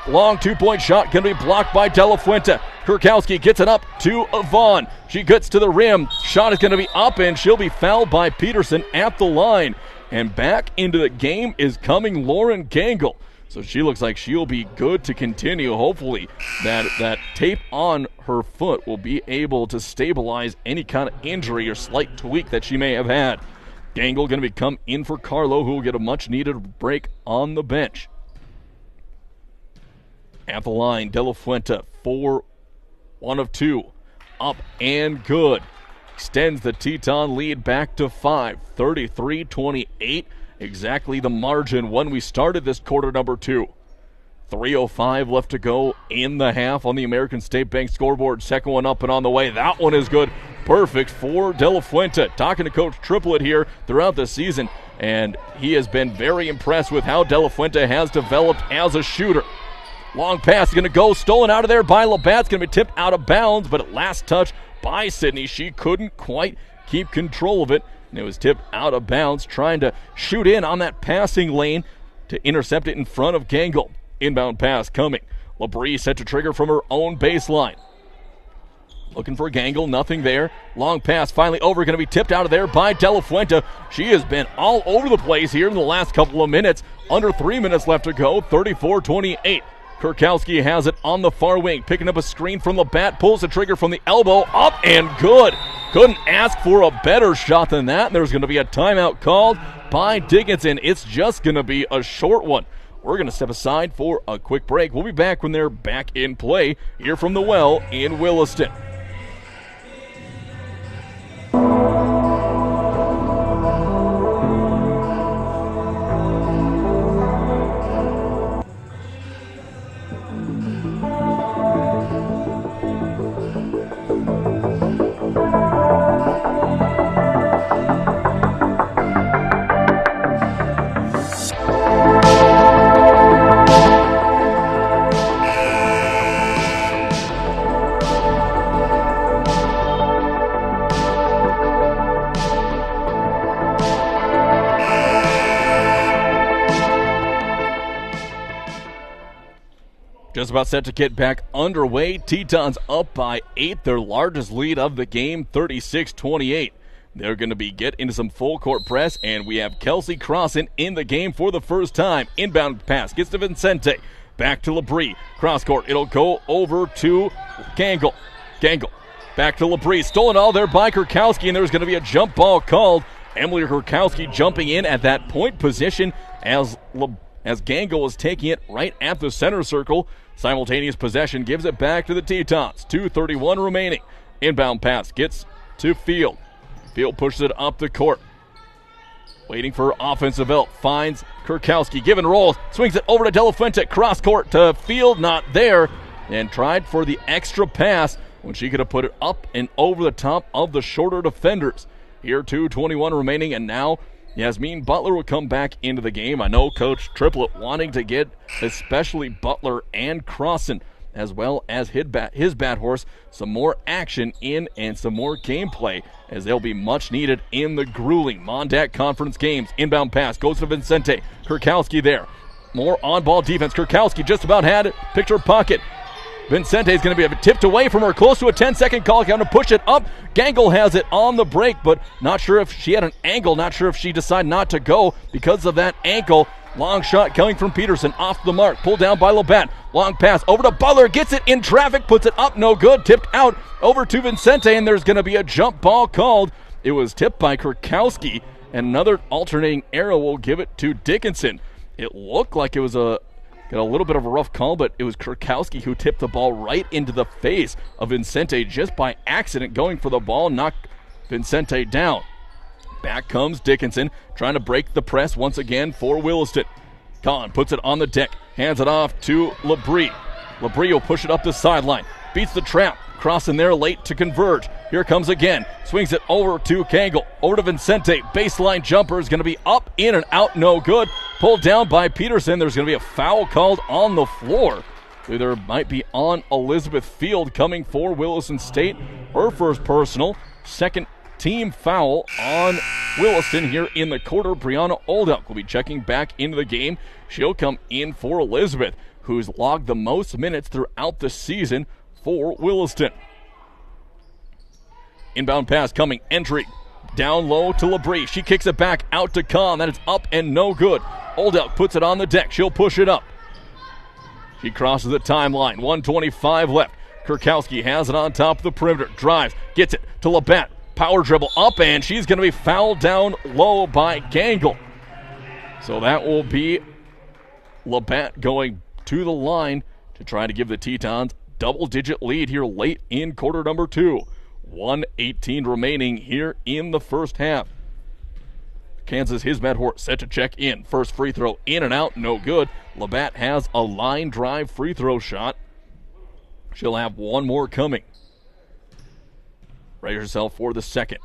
Speaker 1: long 2-point shot, going to be blocked by De La Fuente. Kurkowski gets it up to Vaughn. She gets to the rim. Shot is going to be up, and she'll be fouled by Peterson at the line. And back into the game is coming Lauren Gangle. So she looks like she'll be good to continue. Hopefully that tape on her foot will be able to stabilize any kind of injury or slight tweak that she may have had. Gangle going to come in for Carlo, who will get a much-needed break on the bench. At the line, De La Fuente, 4, 1 of 2. Up and good. Extends the Teton lead back to 5, 33-28. Exactly the margin when we started this quarter number 2. 3:05 left to go in the half on the American State Bank scoreboard. Second one up and on the way. That one is good. Perfect for De La Fuente. Talking to Coach Triplett here throughout the season, and he has been very impressed with how De La Fuente has developed as a shooter. Long pass going to go. Stolen out of there by Labatt. It's going to be tipped out of bounds, but at last touch by Sydney. She couldn't quite keep control of it. And it was tipped out of bounds, trying to shoot in on that passing lane to intercept it in front of Gangle. Inbound pass coming. Labrie set to trigger from her own baseline. Looking for Gangle, nothing there. Long pass finally over, going to be tipped out of there by De La Fuente. She has been all over the place here in the last couple of minutes. Under 3 minutes left to go, 34-28. Kurkowski has it on the far wing, picking up a screen from Labatt, pulls the trigger from the elbow, up and good. Couldn't ask for a better shot than that. There's going to be a timeout called by Dickinson. It's just going to be a short one. We're going to step aside for a quick break. We'll be back when they're back in play here from the Well in Williston. Just about set to get back underway. Tetons up by 8, their largest lead of the game, 36-28. They're going to get into some full court press, and we have Kelsey Crossan in the game for the first time. Inbound pass gets to Vincente. Back to Labrie. Cross court. It'll go over to Gangle. Gangle. Back to Labrie. Stolen all there by Kurkowski, and there's going to be a jump ball called. Emily Kurkowski jumping in at that point position as Gangle was taking it right at the center circle. Simultaneous possession gives it back to the Tetons. 2:31 remaining. Inbound pass gets to Field. Field pushes it up the court. Waiting for offensive help. Finds Kurkowski. Give and rolls. Swings it over to De La Fuente. Cross court to Field. Not there. And tried for the extra pass when she could have put it up and over the top of the shorter defenders. Here 2:21 remaining, and now Yasmin Butler will come back into the game. I know Coach Triplett wanting to get especially Butler and Crossan, as well as his bat horse, some more action in and some more gameplay, as they'll be much needed in the grueling Mondac Conference games. Inbound pass goes to Vincente. Kurkowski there. More on-ball defense. Kurkowski just about had it. Picture pocket. Vincente is going to be tipped away from her, close to a 10-second call count to push it up. Gangle has it on the break, but not sure if she had an angle, not sure if she decided not to go because of that ankle. Long shot coming from Peterson, off the mark, pulled down by Labatt. Long pass over to Butler, gets it in traffic, puts it up, no good, tipped out over to Vincente, and there's going to be a jump ball called. It was tipped by Kurkowski, and another alternating arrow will give it to Dickinson. It looked like it was got a little bit of a rough call, but it was Kurkowski who tipped the ball right into the face of Vincente just by accident, going for the ball, knocked Vincente down. Back comes Dickinson, trying to break the press once again for Williston. Kahn puts it on the deck, hands it off to Labrie. Labrie will push it up the sideline, beats the trap, crossing there late to converge. Here comes again, swings it over to Kangle, over to Vincente. Baseline jumper is going to be up, in, and out, no good. Pulled down by Peterson. There's going to be a foul called on the floor. There might be on Elizabeth Field coming for Williston State. Her first personal, second team foul on Williston here in the quarter. Brianna Olduck will be checking back into the game. She'll come in for Elizabeth, who's logged the most minutes throughout the season for Williston. Inbound pass coming, entry down low to Labrie. She kicks it back out to Kahn. That is up and no good. Olduck puts it on the deck. She'll push it up. She crosses the timeline. 1:25 left. Kurkowski has it on top of the perimeter. Drives, gets it to Labatt. Power dribble up, and she's going to be fouled down low by Gangle. So that will be Labatt going to the line to try to give the Tetons double-digit lead here late in quarter number 2. 1:18 remaining here in the first half. Kansas Hizmet Horse set to check in. First free throw in and out, no good. Labatt has a line drive free throw shot. She'll have one more coming. Ready herself for the second.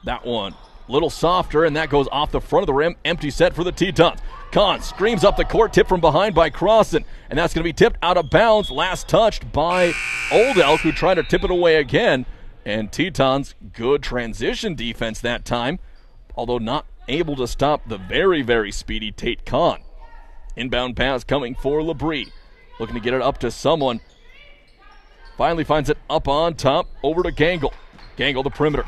Speaker 1: That one, little softer, and that goes off the front of the rim. Empty set for the Tetons. Kahn screams up the court, tip from behind by Crossan, and that's going to be tipped out of bounds. Last touched by Old Elk, who tried to tip it away again. And Tetons, good transition defense that time, although not able to stop the very, very speedy Tate Kahn. Inbound pass coming for Labrie. Looking to get it up to someone. Finally finds it up on top, over to Gangle. Gangle the perimeter.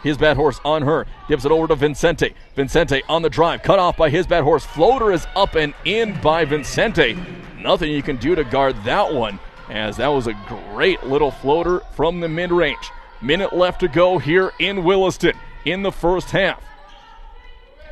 Speaker 1: His Bad Horse on her. Gives it over to Vincente. Vincente on the drive. Cut off by His Bad Horse. Floater is up and in by Vincente. Nothing you can do to guard that one, as that was a great little floater from the mid-range. Minute left to go here in Williston in the first half.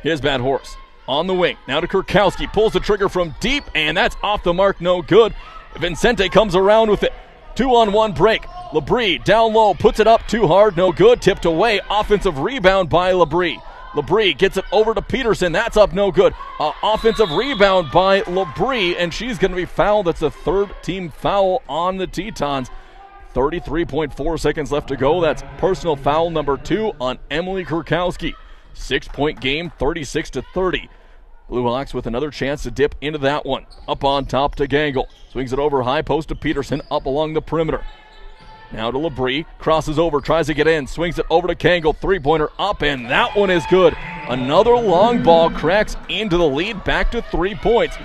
Speaker 1: His Bad Horse on the wing. Now to Kurkowski. Pulls the trigger from deep, and that's off the mark. No good. Vincente comes around with it. 2-on-1 break. Labrie down low, puts it up too hard, no good, tipped away. Offensive rebound by Labrie. Labrie gets it over to Peterson, that's up no good. Offensive rebound by Labrie, and she's going to be fouled. That's the third team foul on the Tetons. 33.4 seconds left to go. That's personal foul number 2 on Emily Kurkowski. 6-point game, 36-30. Blue Hawks with another chance to dip into that one. Up on top to Gangle. Swings it over high post to Peterson, up along the perimeter. Now to Labrie, crosses over, tries to get in, swings it over to Kangle, three-pointer up, and that one is good. Another long ball cracks into the lead, back to 3 points.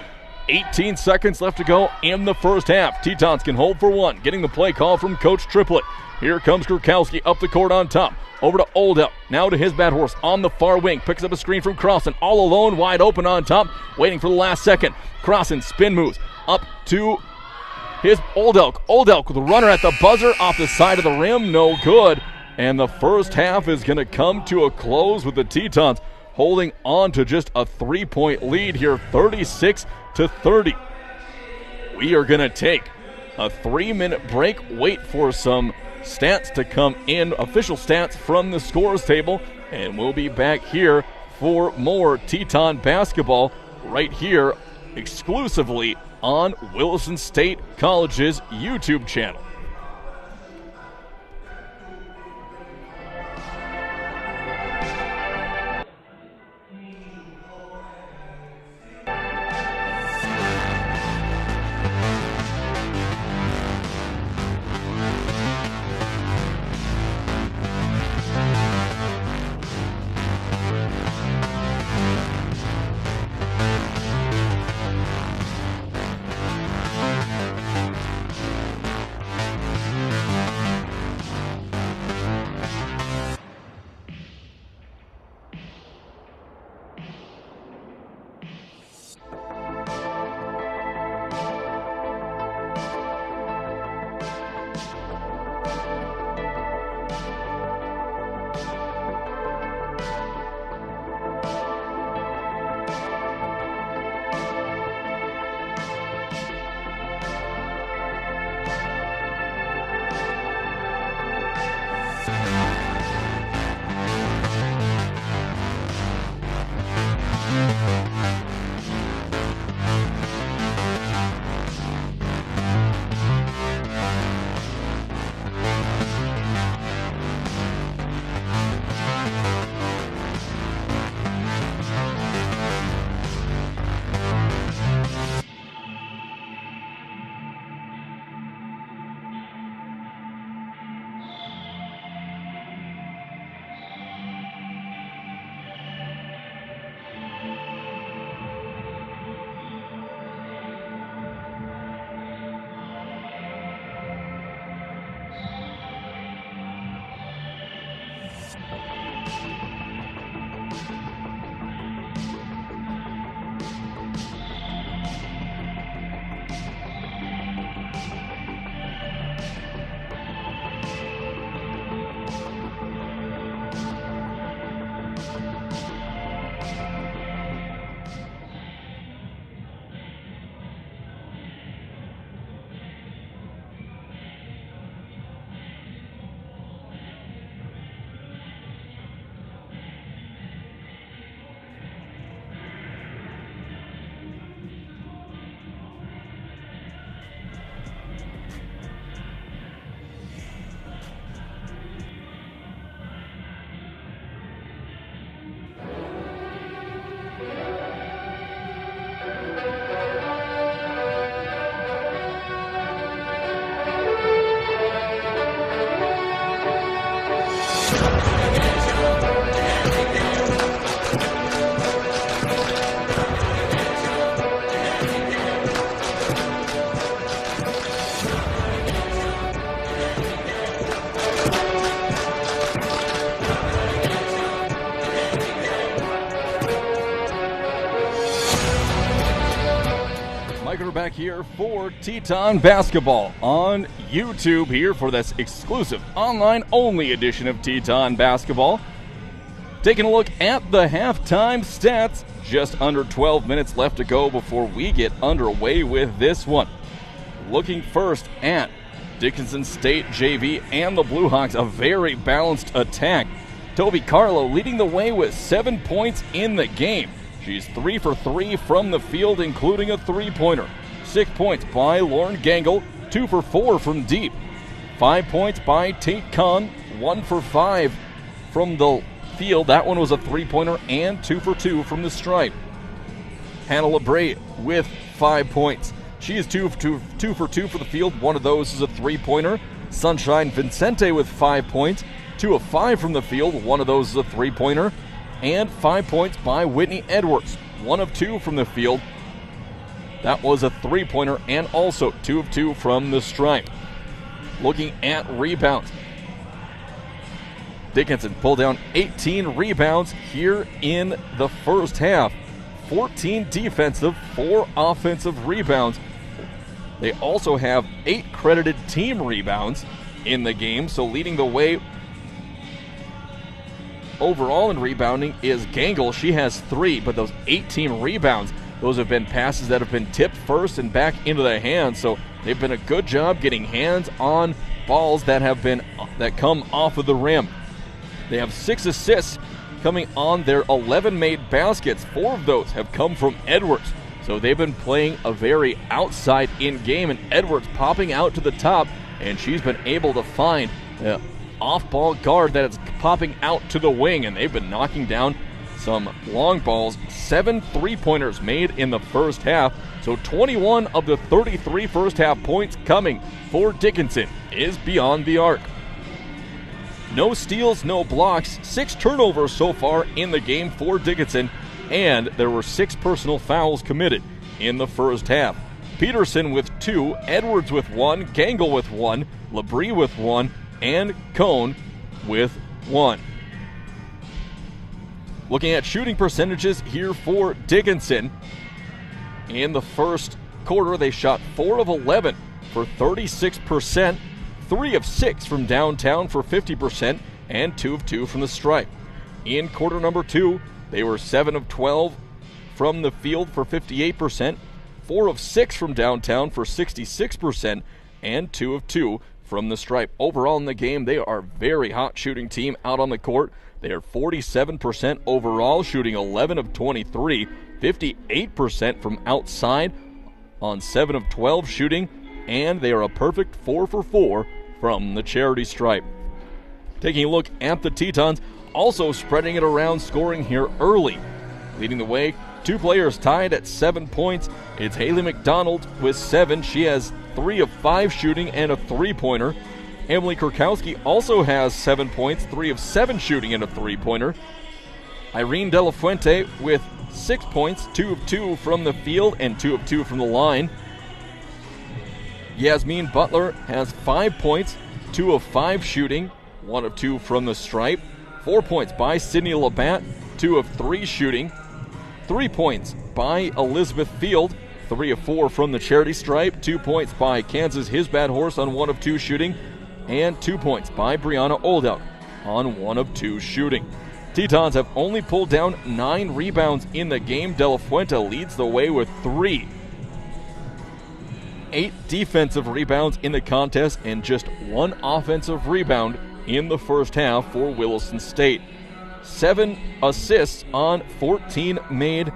Speaker 1: 18 seconds left to go in the first half. Tetons can hold for one, getting the play call from Coach Triplett. Here comes Kurkowski up the court on top. Over to Olduck, now to His Bad Horse on the far wing, picks up a screen from Crossan, all alone, wide open on top, waiting for the last second. Crossan spin moves up to his Olduck. Olduck with a runner at the buzzer off the side of the rim, no good. And the first half is going to come to a close with the Tetons holding on to just a 3-point lead here, 36-30. We are going to take a 3-minute break, wait for some stats to come in, official stats from the scores table, and we'll be back here for more Teton basketball right here exclusively on Williston State College's YouTube channel. Mike are back here for Teton Basketball on YouTube here for this exclusive online-only edition of Teton Basketball. Taking a look at the halftime stats. Just under 12 minutes left to go before we get underway with this one. Looking first at Dickinson State JV and the Blue Hawks, a very balanced attack. Toby Carlo leading the way with 7 points in the game. She's 3 for 3 from the field, including a three-pointer. 6 points by Lauren Gangle, 2 for 4 from deep. 5 points by Tate Kahn, 1 for 5 from the field. That one was a three-pointer, and 2 for 2 from the stripe. Hannah LeBray with 5 points. She is 2 for 2 for the field. One of those is a three-pointer. Sunshine Vincente with 5 points. 2 of 5 from the field. One of those is a three-pointer. And 5 points by Whitney Edwards. 1 of 2 from the field. That was a three-pointer, and also 2 of 2 from the stripe. Looking at rebounds. Dickinson pulled down 18 rebounds here in the first half. 14 defensive, 4 offensive rebounds. They also have 8 credited team rebounds in the game, so leading the way overall in rebounding is Gangle. She has 3, but those 18 rebounds, those have been passes that have been tipped first and back into the hands, so they've been a good job getting hands on balls that come off of the rim. They have 6 assists coming on their 11 made baskets. 4 of those have come from Edwards. So they've been playing a very outside-in game, and Edwards popping out to the top, and she's been able to find the off-ball guard that is popping out to the wing, and they've been knocking down some long balls. 7 three-pointers made in the first half, so 21 of the 33 first-half points coming for Dickinson is beyond the arc. No steals, no blocks, 6 turnovers so far in the game for Dickinson, and there were 6 personal fouls committed in the first half. Peterson with 2, Edwards with 1, Gangle with 1, LeBrie with 1, and Cone with 1. Looking at shooting percentages here for Dickinson. In the first quarter, they shot 4 of 11 for 36%, 3 of 6 from downtown for 50%, and 2 of 2 from the stripe. In quarter number 2, they were 7 of 12 from the field for 58%, 4 of 6 from downtown for 66%, and 2 of 2 from the stripe. Overall in the game, they are a very hot shooting team out on the court. They are 47% overall, shooting 11 of 23, 58% from outside on 7 of 12 shooting, and they are a perfect 4 for 4 from the charity stripe. Taking a look at the Tetons, also spreading it around, scoring here early. Leading the way, 2 players tied at 7 points. It's Haley McDonald with 7. She has 3 of 5 shooting and a three-pointer. Emily Kurkowski also has 7 points, 3 of 7 shooting and a three-pointer. Irene De La Fuente with 6 points, 2 of 2 from the field and 2 of 2 from the line. Yasmin Butler has 5 points, 2 of 5 shooting, 1 of 2 from the stripe. 4 points by Sydney Labatt, 2 of 3 shooting. 3 points by Elizabeth Field, 3 of 4 from the charity stripe. 2 points by Kansas His Bad Horse on 1 of 2 shooting. And 2 points by Brianna Oldelk on 1 of 2 shooting. Tetons have only pulled down 9 rebounds in the game. De La Fuente leads the way with 3. 8 defensive rebounds in the contest and just 1 offensive rebound in the first half for Williston State. 7 assists on 14 made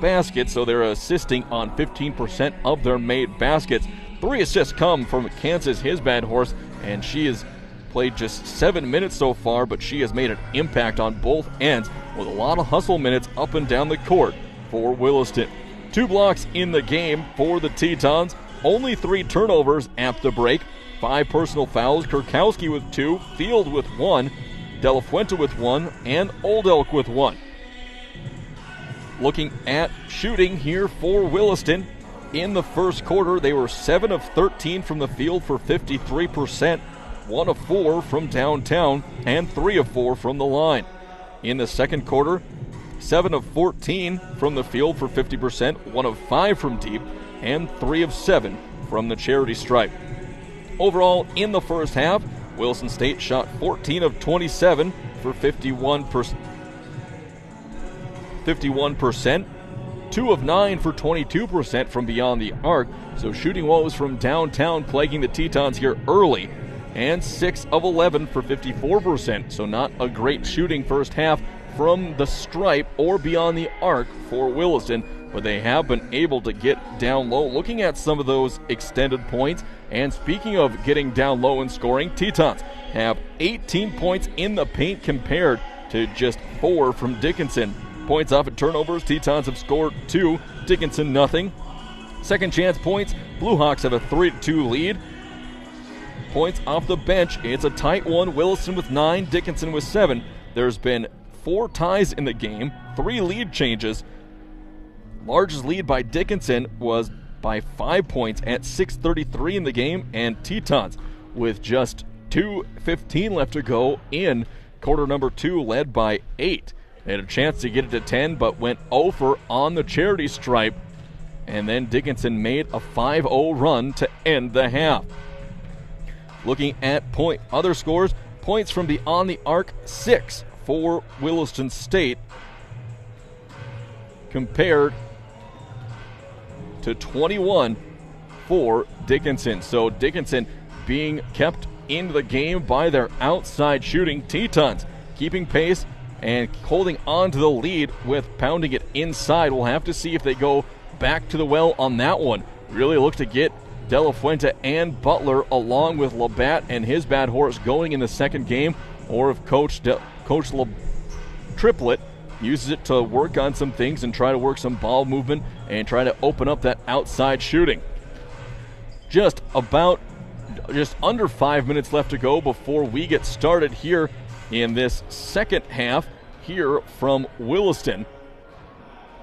Speaker 1: baskets, so they're assisting on 15% of their made baskets. 3 assists come from Kansas His Bad Horse, and she has played just 7 minutes so far, but she has made an impact on both ends with a lot of hustle minutes up and down the court for Williston. 2 blocks in the game for the Tetons. Only 3 turnovers at the break. 5 personal fouls. Kurkowski with 2, Field with 1, De La Fuente with 1, and Oldelk with 1. Looking at shooting here for Williston. In the first quarter, they were 7 of 13 from the field for 53%, 1 of 4 from downtown, and 3 of 4 from the line. In the second quarter, 7 of 14 from the field for 50%, 1 of 5 from deep, and 3 of 7 from the charity stripe. Overall, in the first half, Williston State shot 14 of 27 for 51%, 2 of 9 for 22% from beyond the arc, so shooting woes from downtown plaguing the Tetons here early, and 6 of 11 for 54%, so not a great shooting first half from the stripe or beyond the arc for Williston, but they have been able to get down low. Looking at some of those extended points, and speaking of getting down low and scoring, Tetons have 18 points in the paint compared to just 4 from Dickinson. Points off at turnovers, Tetons have scored 2, Dickinson nothing. Second chance points, Blue Hawks have a 3-2 lead. Points off the bench, it's a tight one, Williston with 9, Dickinson with 7. There's been 4 ties in the game, 3 lead changes. Largest lead by Dickinson was by 5 points at 6:33 in the game, and Tetons with just 2:15 left to go in quarter number 2 led by 8. They had a chance to get it to 10 but went over on the charity stripe, and then Dickinson made a 5-0 run to end the half. Looking at other scores, points from beyond the arc, 6 for Williston State compared to 21 for Dickinson. So Dickinson being kept in the game by their outside shooting. Tetons keeping pace and holding on to the lead with pounding it inside. We'll have to see if they go back to the well on that one. Really look to get De La Fuente and Butler along with Labatt and his bad horse going in the second game, or if Coach Triplett uses it to work on some things and try to work some ball movement and try to open up that outside shooting. Just under 5 minutes left to go before we get started here in this second half here from Williston.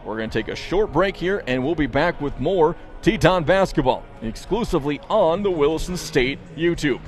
Speaker 1: We're going to take a short break here, and we'll be back with more Teton basketball exclusively on the Williston State YouTube.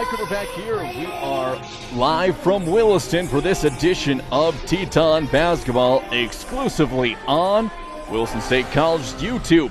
Speaker 1: quarterback here. We are live from Williston for this edition of Teton Basketball, exclusively on Williston State College's YouTube.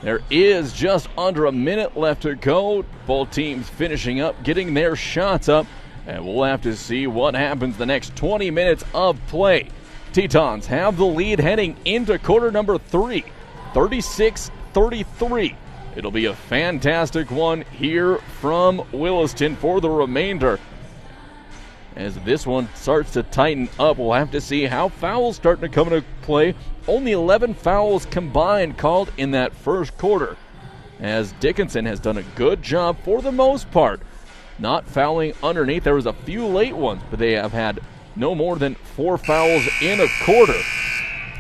Speaker 1: There is just under a minute left to go. Both teams finishing up, getting their shots up, and we'll have to see what happens the next 20 minutes of play. Tetons have the lead heading into quarter number 3, 36-33. It'll be a fantastic one here from Williston for the remainder. As this one starts to tighten up, we'll have to see how fouls starting to come into play. Only 11 fouls combined called in that first quarter, as Dickinson has done a good job for the most part not fouling underneath. There was a few late ones, but they have had no more than 4 fouls in a quarter,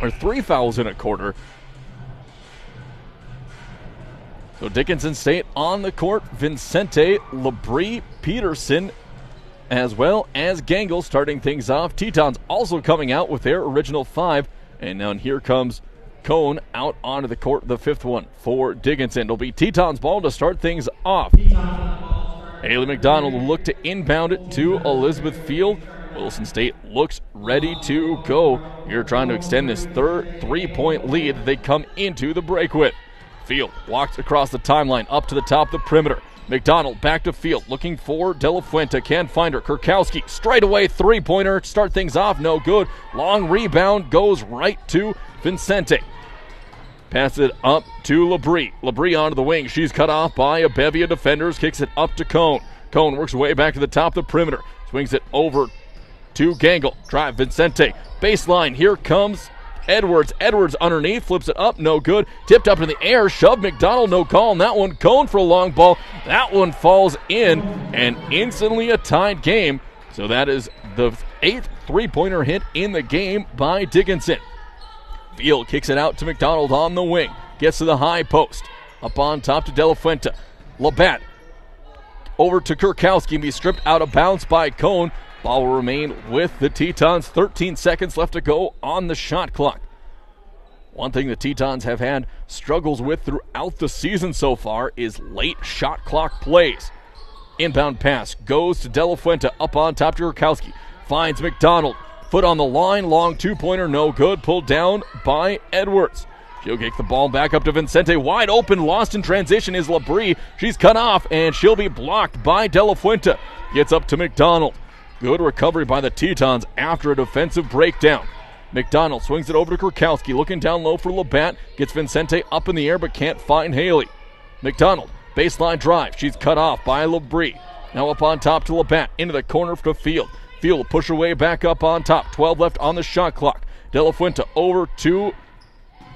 Speaker 1: or 3 fouls in a quarter. So Dickinson State on the court, Vincente, Labrie, Peterson, as well as Gangle starting things off. Tetons also coming out with their original 5. And now here comes Cone out onto the court, the 5th one for Dickinson. It'll be Tetons ball to start things off. Haley McDonald will look to inbound it to Elizabeth Field. Williston State looks ready to go. You're trying to extend this third 3-point lead that they come into the break with. Field walks across the timeline up to the top of the perimeter. McDonald back to Field, looking for De La Fuente. Can't find her. Kurkowski straight away 3-pointer. Start things off, no good. Long rebound goes right to Vincente. Pass it up to Labrie. Labrie onto the wing. She's cut off by a bevy of defenders. Kicks it up to Cone. Cone works her way back to the top of the perimeter. Swings it over to Gangle. Drive Vincente. Baseline. Here comes Edwards. Edwards underneath, flips it up, no good. Tipped up in the air, shoved McDonald, no call on that one. Cone for a long ball. That one falls in, and instantly a tied game. So that is the 8th 3-pointer hit in the game by Dickinson. Field kicks it out to McDonald on the wing. Gets to the high post. Up on top to De La Fuente. Labatt over to Kurkowski, be stripped out of bounds by Cone. Ball will remain with the Tetons. 13 seconds left to go on the shot clock. One thing the Tetons have had struggles with throughout the season so far is late shot clock plays. Inbound pass goes to De La Fuente, up on top to Kurkowski. Finds McDonald. Foot on the line, long 2-pointer, no good. Pulled down by Edwards. She'll kick the ball back up to Vincente. Wide open, lost in transition is Labrie. She's cut off, and she'll be blocked by De La Fuente. Gets up to McDonald. Good recovery by the Tetons after a defensive breakdown. McDonald swings it over to Kurkowski, looking down low for Labatt. Gets Vincente up in the air but can't find Haley. McDonald, baseline drive. She's cut off by Labrie. Now up on top to Labatt, into the corner to Field. Field will push her way back up on top. 12 left on the shot clock. De La Fuente over to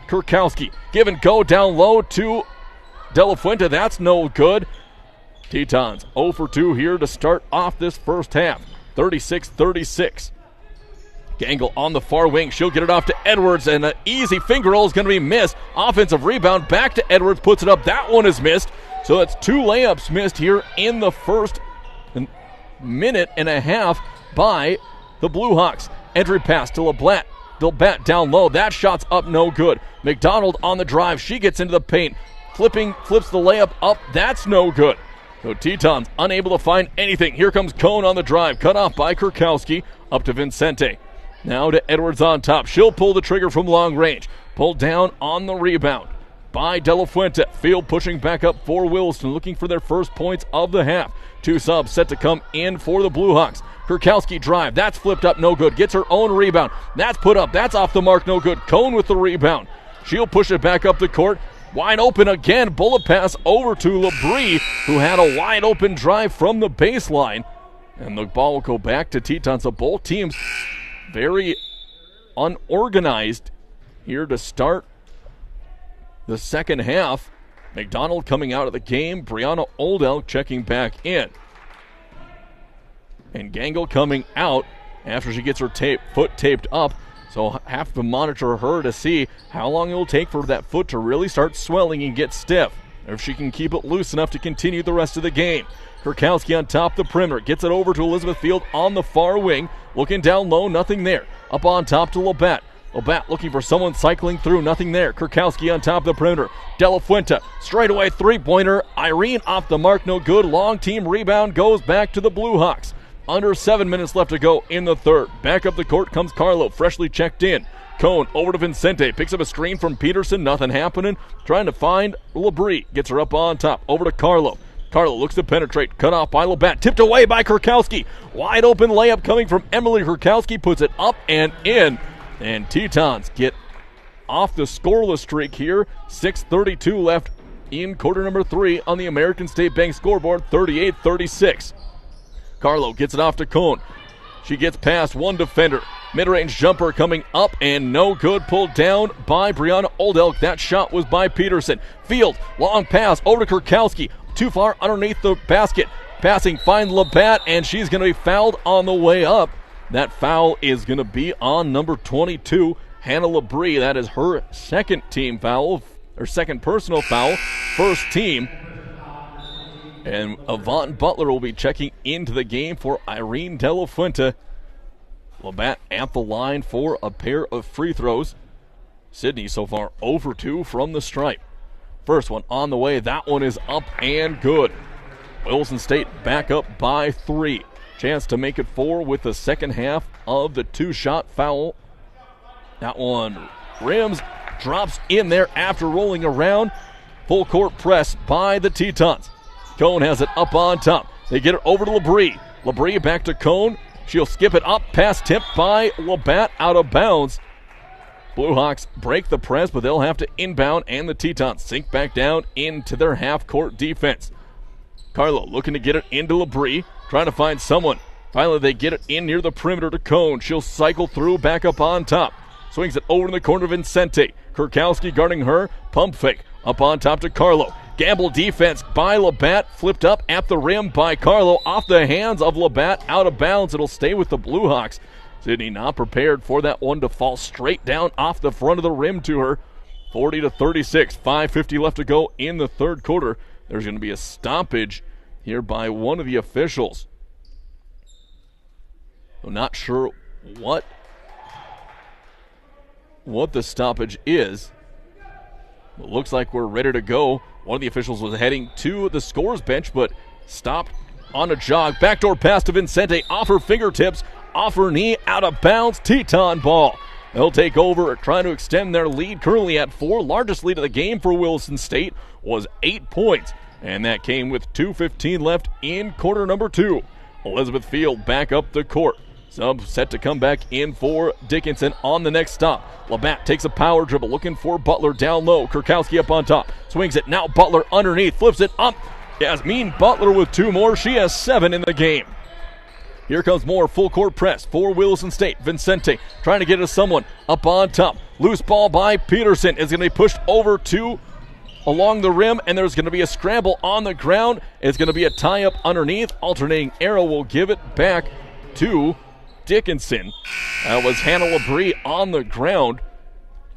Speaker 1: Kurkowski. Give and go down low to De La Fuente. That's no good. Tetons 0 for 2 here to start off this first half. 36-36. Gangle on the far wing. She'll get it off to Edwards, and an easy finger roll is going to be missed. Offensive rebound back to Edwards, puts it up. That one is missed. So that's 2 layups missed here in the first minute and a half by the Blue Hawks. Entry pass to Labatt down low. That shot's up, no good. McDonald on the drive. She gets into the paint. Flips the layup up. That's no good. So Tetons unable to find anything. Here comes Cone on the drive. Cut off by Kurkowski. Up to Vincente. Now to Edwards on top. She'll pull the trigger from long range. Pulled down on the rebound by De La Fuente. Field pushing back up for Williston, looking for their first points of the half. 2 subs set to come in for the Blue Hawks. Kurkowski drive. That's flipped up, no good. Gets her own rebound. That's put up. That's off the mark, no good. Cone with the rebound. She'll push it back up the court. Wide open again. Bullet pass over to Labrie, who had a wide open drive from the baseline. And the ball will go back to Tetons. So both teams very unorganized here to start the second half. McDonald coming out of the game. Brianna Oldelk checking back in. And Gangle coming out after she gets her foot taped up. So have to monitor her to see how long it will take for that foot to really start swelling and get stiff, or if she can keep it loose enough to continue the rest of the game. Kurkowski on top of the perimeter. Gets it over to Elizabeth Field on the far wing. Looking down low, nothing there. Up on top to Labatt. Labatt looking for someone cycling through. Nothing there. Kurkowski on top of the perimeter. De La Fuente, straightaway three-pointer. Irene off the mark, no good. Long team rebound goes back to the Blue Hawks. Under 7 minutes left to go in the third. Back up the court comes Carlo, freshly checked in. Cone over to Vincente. Picks up a screen from Peterson. Nothing happening. Trying to find Labrie. Gets her up on top. Over to Carlo. Carlo looks to penetrate. Cut off by Labatt. Tipped away by Kurkowski. Wide open layup coming from Emily Kurkowski. Puts it up and in. And Tetons get off the scoreless streak here. 6:32 left in quarter number 3 on the American State Bank scoreboard. 38-36. Carlo gets it off to Cone. She gets past one defender. Mid-range jumper coming up and no good. Pulled down by Brianna Oldelk. That shot was by Peterson. Field, long pass over to Kurkowski. Too far underneath the basket. Passing, find Labatt, and she's going to be fouled on the way up. That foul is going to be on number 22, Hannah Labrie. That is her second team foul, or second personal foul, first team. And Avant Butler will be checking into the game for Irene De La Fuente. Labatt at the line for a pair of free throws. Sydney so far 0 for 2 from the stripe. First one on the way. That one is up and good. Williston State back up by 3. Chance to make it 4 with the second half of the two-shot foul. That one rims, drops in there after rolling around. Full court press by the Tetons. Cone has it up on top. They get it over to Labrie. Labrie back to Cone. She'll skip it up, pass tipped by Labatt, out of bounds. Blue Hawks break the press, but they'll have to inbound, and the Tetons sink back down into their half-court defense. Carlo looking to get it into Labrie, trying to find someone. Finally, they get it in near the perimeter to Cone. She'll cycle through, back up on top. Swings it over in the corner to Vincente. Kurkowski guarding her. Pump fake up on top to Carlo. Gamble defense by Labatt, flipped up at the rim by Carlo, off the hands of Labatt, out of bounds. It'll stay with the Blue Hawks. Sydney not prepared for that one to fall straight down off the front of the rim to her. 40-36, 5:50 left to go in the third quarter. There's going to be a stoppage here by one of the officials. I'm not sure what the stoppage is. It looks like we're ready to go. One of the officials was heading to the scorer's bench, but stopped on a jog. Backdoor pass to Vincente, off her fingertips, off her knee, out of bounds. Teton ball. They'll take over, trying to extend their lead, currently at 4. Largest lead of the game for Williston State was 8 points, and that came with 2:15 left in quarter number 2. Elizabeth Field back up the court. Sub set to come back in for Dickinson on the next stop. Labatt takes a power dribble, looking for Butler down low. Kurkowski up on top. Swings it. Now Butler underneath. Flips it up. Yasmin Butler with 2 more. She has 7 in the game. Here comes more full court press for Williston State. Vincente trying to get it to someone up on top. Loose ball by Peterson is going to be pushed over to along the rim, and there's going to be a scramble on the ground. It's going to be a tie-up underneath. Alternating arrow will give it back to Dickinson. That was Hannah Labrie on the ground.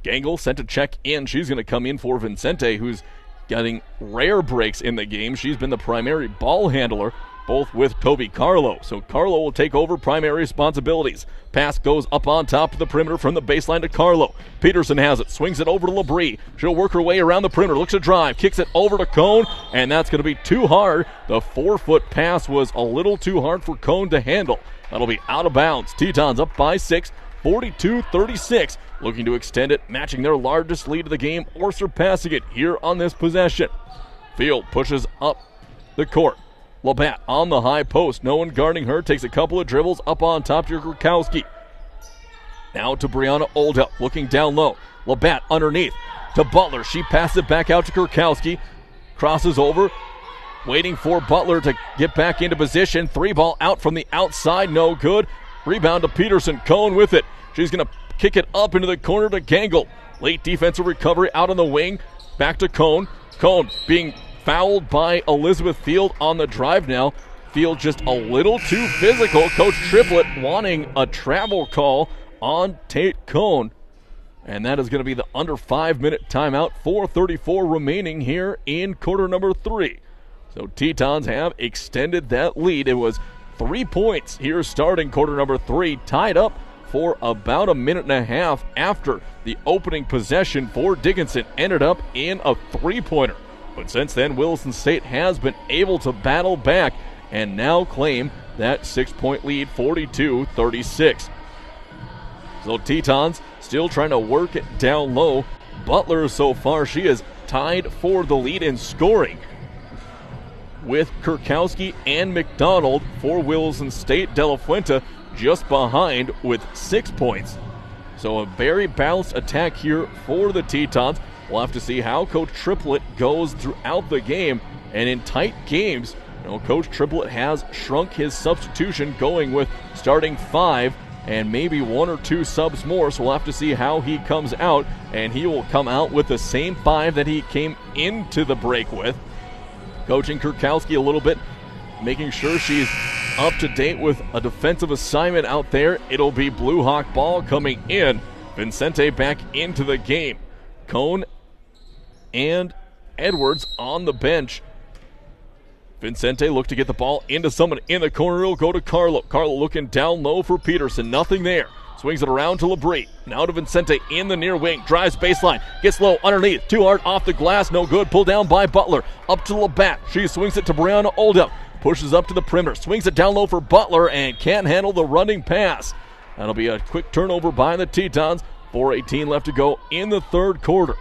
Speaker 1: Gangle sent to check in. She's going to come in for Vincente, who's getting rare breaks in the game. She's been the primary ball handler, both with Toby Carlo. So Carlo will take over primary responsibilities. Pass goes up on top of the perimeter from the baseline to Carlo. Peterson has it, swings it over to Labrie. She'll work her way around the perimeter, looks to drive, kicks it over to Cone, and that's going to be too hard. The 4-foot pass was a little too hard for Cone to handle. That'll be out of bounds. Tetons up by 6, 42-36. Looking to extend it, matching their largest lead of the game or surpassing it here on this possession. Field pushes up the court. Labatt on the high post. No one guarding her. Takes a couple of dribbles up on top to Kurkowski. Now to Brianna Oldelk, looking down low. Labatt underneath to Butler. She passes it back out to Kurkowski. Crosses over. Waiting for Butler to get back into position. 3-ball out from the outside. No good. Rebound to Peterson. Cone with it. She's going to kick it up into the corner to Gangle. Late defensive recovery out on the wing. Back to Cone. Cone being fouled by Elizabeth Field on the drive now. Field just a little too physical. Coach Triplett wanting a travel call on Tate Cone. And that is going to be the under 5-minute timeout. 4:34 remaining here in quarter number 3. So Tetons have extended that lead. It was 3 points here starting quarter number 3. Tied up for about a minute and a half after the opening possession for Dickinson ended up in a three-pointer. But since then, Williston State has been able to battle back and now claim that 6-point lead, 42-36. So Tetons still trying to work it down low. Butler so far, she is tied for the lead in scoring with Kurkowski and McDonald for Williston State. De La Fuente just behind with 6 points. So a very balanced attack here for the Tetons. We'll have to see how Coach Triplett goes throughout the game. And in tight games, Coach Triplett has shrunk his substitution, going with starting 5 and maybe 1 or 2 subs more. So we'll have to see how he comes out. And he will come out with the same 5 that he came into the break with. Coaching Kurkowski a little bit, making sure she's up to date with a defensive assignment out there. It'll be Blue Hawk ball coming in. Vincente back into the game. Cone and Edwards on the bench. Vincente look to get the ball into someone in the corner. It'll go to Carlo. Carlo looking down low for Peterson. Nothing there. Swings it around to Labrie. Now to Vincente in the near wing. Drives baseline. Gets low underneath. Too hard off the glass. No good. Pulled down by Butler. Up to Labatt. She swings it to Brianna Oldham. Pushes up to the perimeter. Swings it down low for Butler and can't handle the running pass. That'll be a quick turnover by the Tetons. 4:18 left to go in the third quarter.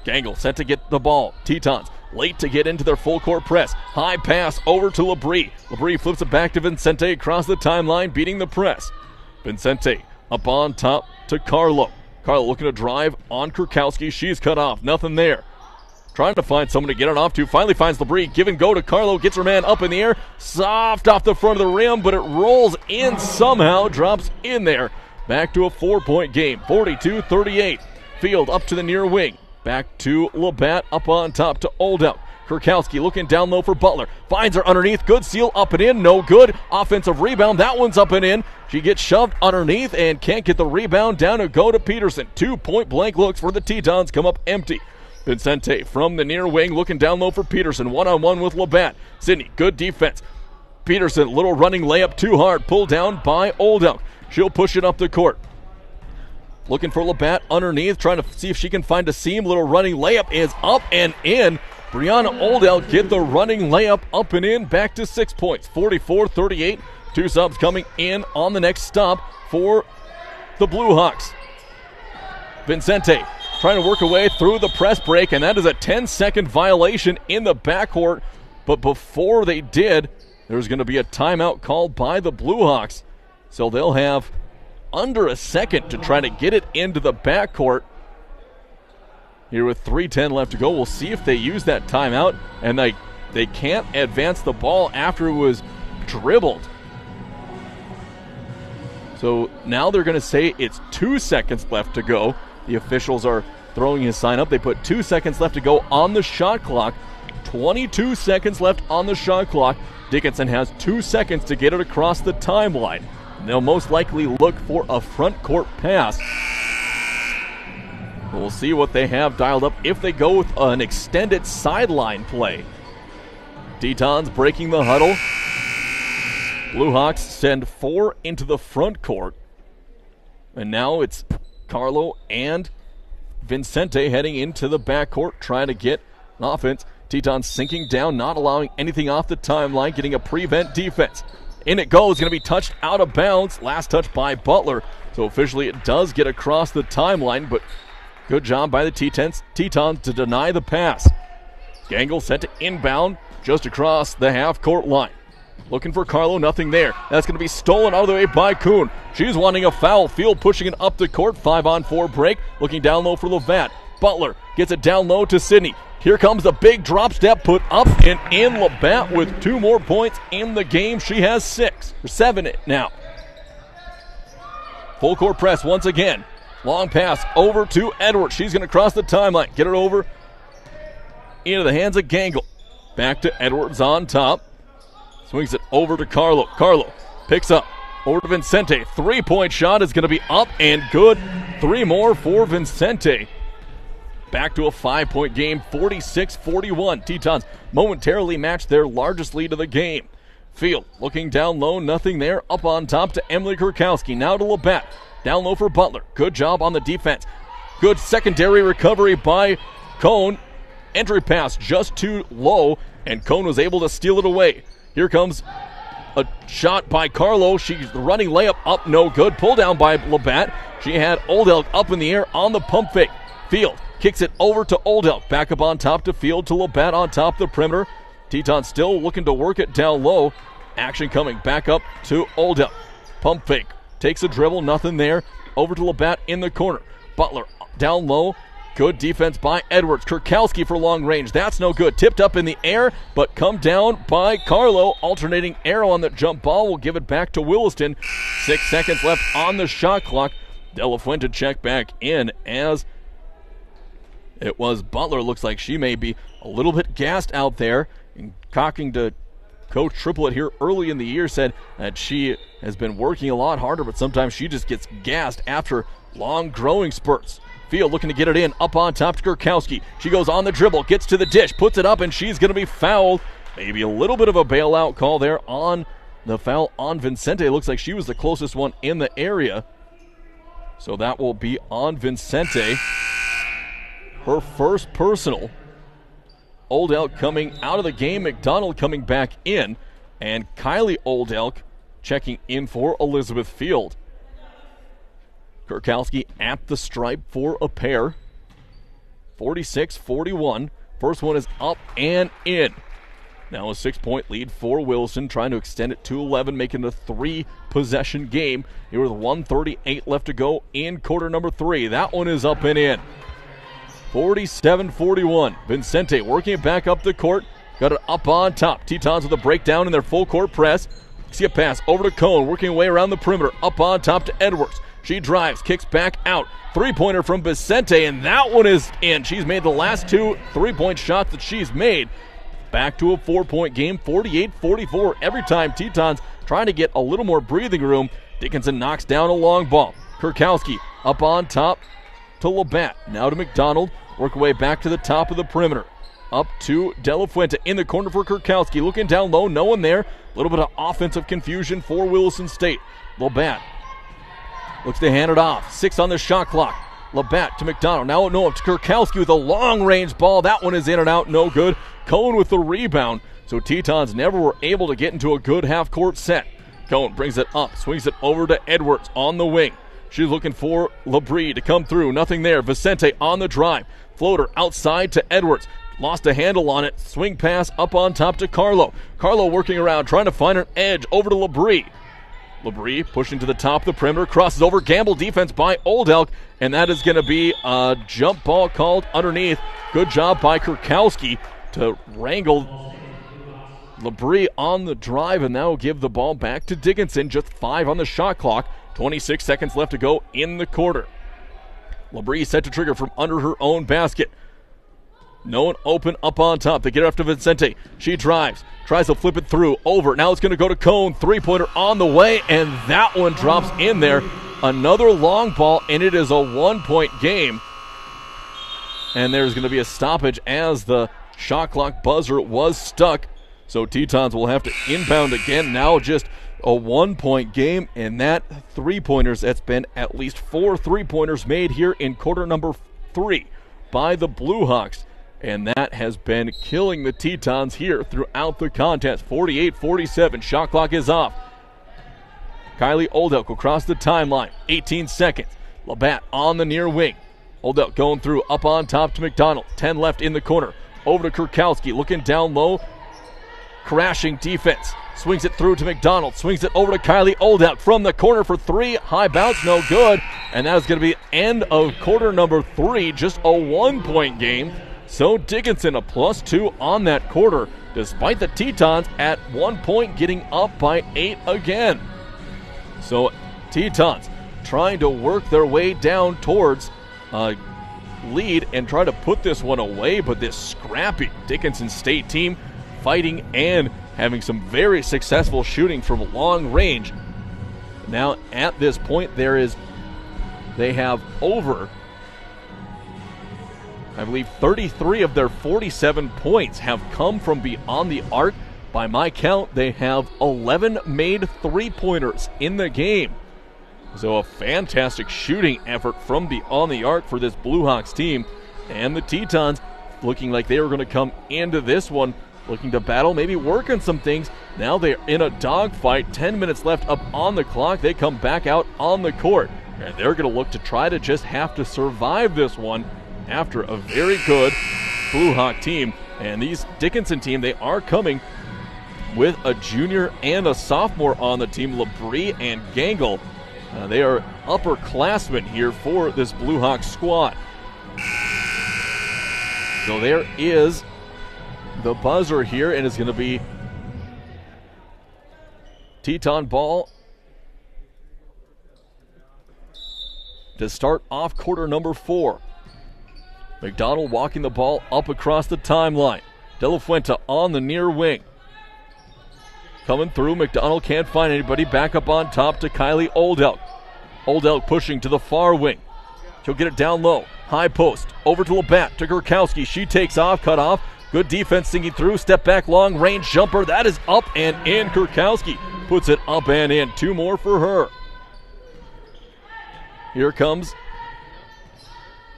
Speaker 1: Gangle set to get the ball. Tetons late to get into their full court press. High pass over to Labrie. Labrie flips it back to Vincente across the timeline, beating the press. Vincente up on top to Carlo. Carlo looking to drive on Kurkowski. She's cut off. Nothing there. Trying to find someone to get it off to. Finally finds Labrie. Give and go to Carlo. Gets her man up in the air. Soft off the front of the rim, but it rolls in somehow. Drops in there. Back to a 4-point game. 42-38. Field up to the near wing. Back to Labatt up on top to Oldham. Kurkowski looking down low for Butler. Finds her underneath. Good seal up and in. No good. Offensive rebound. That one's up and in. She gets shoved underneath and can't get the rebound. Down to go to Peterson. 2 point blank looks for the Tetons. Come up empty. Vincente from the near wing looking down low for Peterson. One-on-one with Labatt. Sydney, good defense. Peterson, little running layup too hard. Pulled down by Oldham. She'll push it up the court. Looking for Labatt underneath, trying to see if she can find a seam. Little running layup is up and in. Brianna Oldell get the running layup up and in. Back to 6 points. 44-38. 2 subs coming in on the next stop for the Blue Hawks. Vincente trying to work her way through the press break, and that is a 10-second violation in the backcourt. But before they did, there's going to be a timeout called by the Blue Hawks. So they'll have under a second to try to get it into the backcourt. Here with 3:10 left to go, we'll see if they use that timeout, and they can't advance the ball after it was dribbled. So now they're going to say it's 2 seconds left to go. The officials are throwing his sign up. They put 2 seconds left to go on the shot clock. 22 seconds left on the shot clock. Dickinson has 2 seconds to get it across the timeline. They'll most likely look for a front court pass. We'll see what they have dialed up if they go with an extended sideline play. Tetons breaking the huddle. Blue Hawks send 4 into the front court. And now it's Carlo and Vincente heading into the backcourt trying to get an offense. Tetons sinking down, not allowing anything off the timeline, getting a prevent defense. In it goes, going to be touched out of bounds. Last touch by Butler. So officially it does get across the timeline, but good job by the Tetons to deny the pass. Gangle set to inbound just across the half-court line. Looking for Carlo, nothing there. That's going to be stolen out of the way by Kuhn. She's wanting a foul. Field pushing it up the court. 5-on-4 break. Looking down low for Labatt. Butler gets it down low to Sydney. Here comes the big drop step put up and in. Labatt with 2 more points in the game. She has 7 now. Full court press once again. Long pass over to Edwards. She's going to cross the timeline. Get it over into the hands of Gangle. Back to Edwards on top. Swings it over to Carlo. Carlo picks up. Over to Vincente. 3-point shot is going to be up and good. 3 more for Vincente. Back to a 5-point game, 46-41. Tetons momentarily match their largest lead of the game. Field looking down low, nothing there. Up on top to Emily Kurkowski. Now to Labatt. Down low for Butler. Good job on the defense. Good secondary recovery by Cone. Entry pass just too low, and Cone was able to steal it away. Here comes a shot by Carlo. She's running layup up, no good. Pull down by Labatt. She had Old Elk up in the air on the pump fake. Field kicks it over to Old Elk. Back up on top to Field to Labatt on top of the perimeter. Tetons still looking to work it down low. Action coming back up to Old Elk. Pump fake. Takes a dribble, nothing there. Over to Labatt in the corner. Butler down low. Good defense by Edwards. Kurkowski for long range. That's no good. Tipped up in the air, but come down by Carlo. Alternating arrow on the jump ball. Will give it back to Williston. 6 seconds left on the shot clock. De La Fuente check back in as it was Butler. Looks like she may be a little bit gassed out there. And cocking to Coach Triplett here early in the year said that she has been working a lot harder, but sometimes she just gets gassed after long growing spurts. Field looking to get it in, up on top to Kurkowski. She goes on the dribble, gets to the dish, puts it up, and she's going to be fouled. Maybe a little bit of a bailout call there on the foul on Vincente. Looks like she was the closest one in the area. So that will be on Vincente. Her first personal. Old Elk coming out of the game. McDonald coming back in. And Kylie Old Elk checking in for Elizabeth Field. Kurkowski at the stripe for a pair. 46-41. First one is up and in. Now a 6-point lead for Williston, trying to extend it to 11, making it a 3-possession game. Here with 1:38 left to go in quarter number 3. That one is up and in. 47-41. Vincente working it back up the court. Got it up on top. Tetons with a breakdown in their full court press. See a pass over to Cone, working away around the perimeter. Up on top to Edwards. She drives, kicks back out. Three-pointer from Vicente, and that one is in. She's made the last 2 3-point shots that she's made. Back to a 4-point game, 48-44. Every time Tetons trying to get a little more breathing room. Dickinson knocks down a long ball. Kurkowski up on top to Labatt. Now to McDonald. Work away back to the top of the perimeter. Up to De La Fuente in the corner for Kurkowski. Looking down low, no one there. A little bit of offensive confusion for Williston State. Labatt looks to hand it off. 6 on the shot clock. Labatt to McDonald. Now no up to Kurkowski with a long-range ball. That one is in and out, no good. Cohen with the rebound. So Tetons never were able to get into a good half-court set. Cohen brings it up, swings it over to Edwards on the wing. She's looking for Labrie to come through. Nothing there. Vicente on the drive. Floater outside to Edwards. Lost a handle on it. Swing pass up on top to Carlo. Carlo working around, trying to find an edge over to Labrie. Labrie pushing to the top of the perimeter. Crosses over. Gamble defense by Old Elk. And that is going to be a jump ball called underneath. Good job by Kurkowski to wrangle Labrie on the drive. And now give the ball back to Dickinson. Just 5 on the shot clock. 26 seconds left to go in the quarter. Labrie set to trigger from under her own basket. No one open up on top. They get it after Vincente. She drives. Tries to flip it through. Over. Now it's going to go to Cone. Three-pointer on the way. And that one drops in there. Another long ball. And it is a 1-point game. And there's going to be a stoppage as the shot clock buzzer was stuck. So Tetons will have to inbound again. Now just a 1-point game, and that three-pointers, that's been at least 4 three-pointers made here in quarter number 3 by the Blue Hawks, and that has been killing the Tetons here throughout the contest. 48-47, shot clock is off. Kylie Old Elk will cross the timeline, 18 seconds. Labatt on the near wing. Old Elk going through, up on top to McDonald. 10 left in the corner. Over to Kurkowski, looking down low. Crashing defense. Swings it through to McDonald. Swings it over to Kylie Old Elk from the corner for 3. High bounce, no good. And that is going to be end of quarter number 3. Just a 1-point game. So Dickinson a +2 on that quarter, despite the Tetons at 1 point getting up by 8 again. So Tetons trying to work their way down towards a lead and try to put this one away, but this scrappy Dickinson State team fighting and having some very successful shooting from long range. Now at this point they have over, I believe 33 of their 47 points have come from beyond the arc. By my count, they have 11 made three-pointers in the game. So a fantastic shooting effort from beyond the arc for this Blue Hawks team. And the Tetons looking like they were going to come into this one looking to battle, maybe work on some things. Now they're in a dogfight. 10 minutes left up on the clock. They come back out on the court. And they're going to look to try to just have to survive this one after a very good Blue Hawk team. And these Dickinson team, they are coming with a junior and a sophomore on the team, Labrie and Gangle. They are upperclassmen here for this Blue Hawk squad. So there is the buzzer here, and it's going to be Teton ball to start off quarter number 4. McDonald walking the ball up across the timeline. De La Fuente on the near wing. Coming through, McDonald can't find anybody. Back up on top to Kylie Oldelk. Oldelk pushing to the far wing. She'll get it down low. High post. Over to Labatt, to Kurkowski. She takes off, cut off. Good defense sinking through. Step back, long range jumper. That is up and in. Kurkowski puts it up and in. 2 more for her. Here comes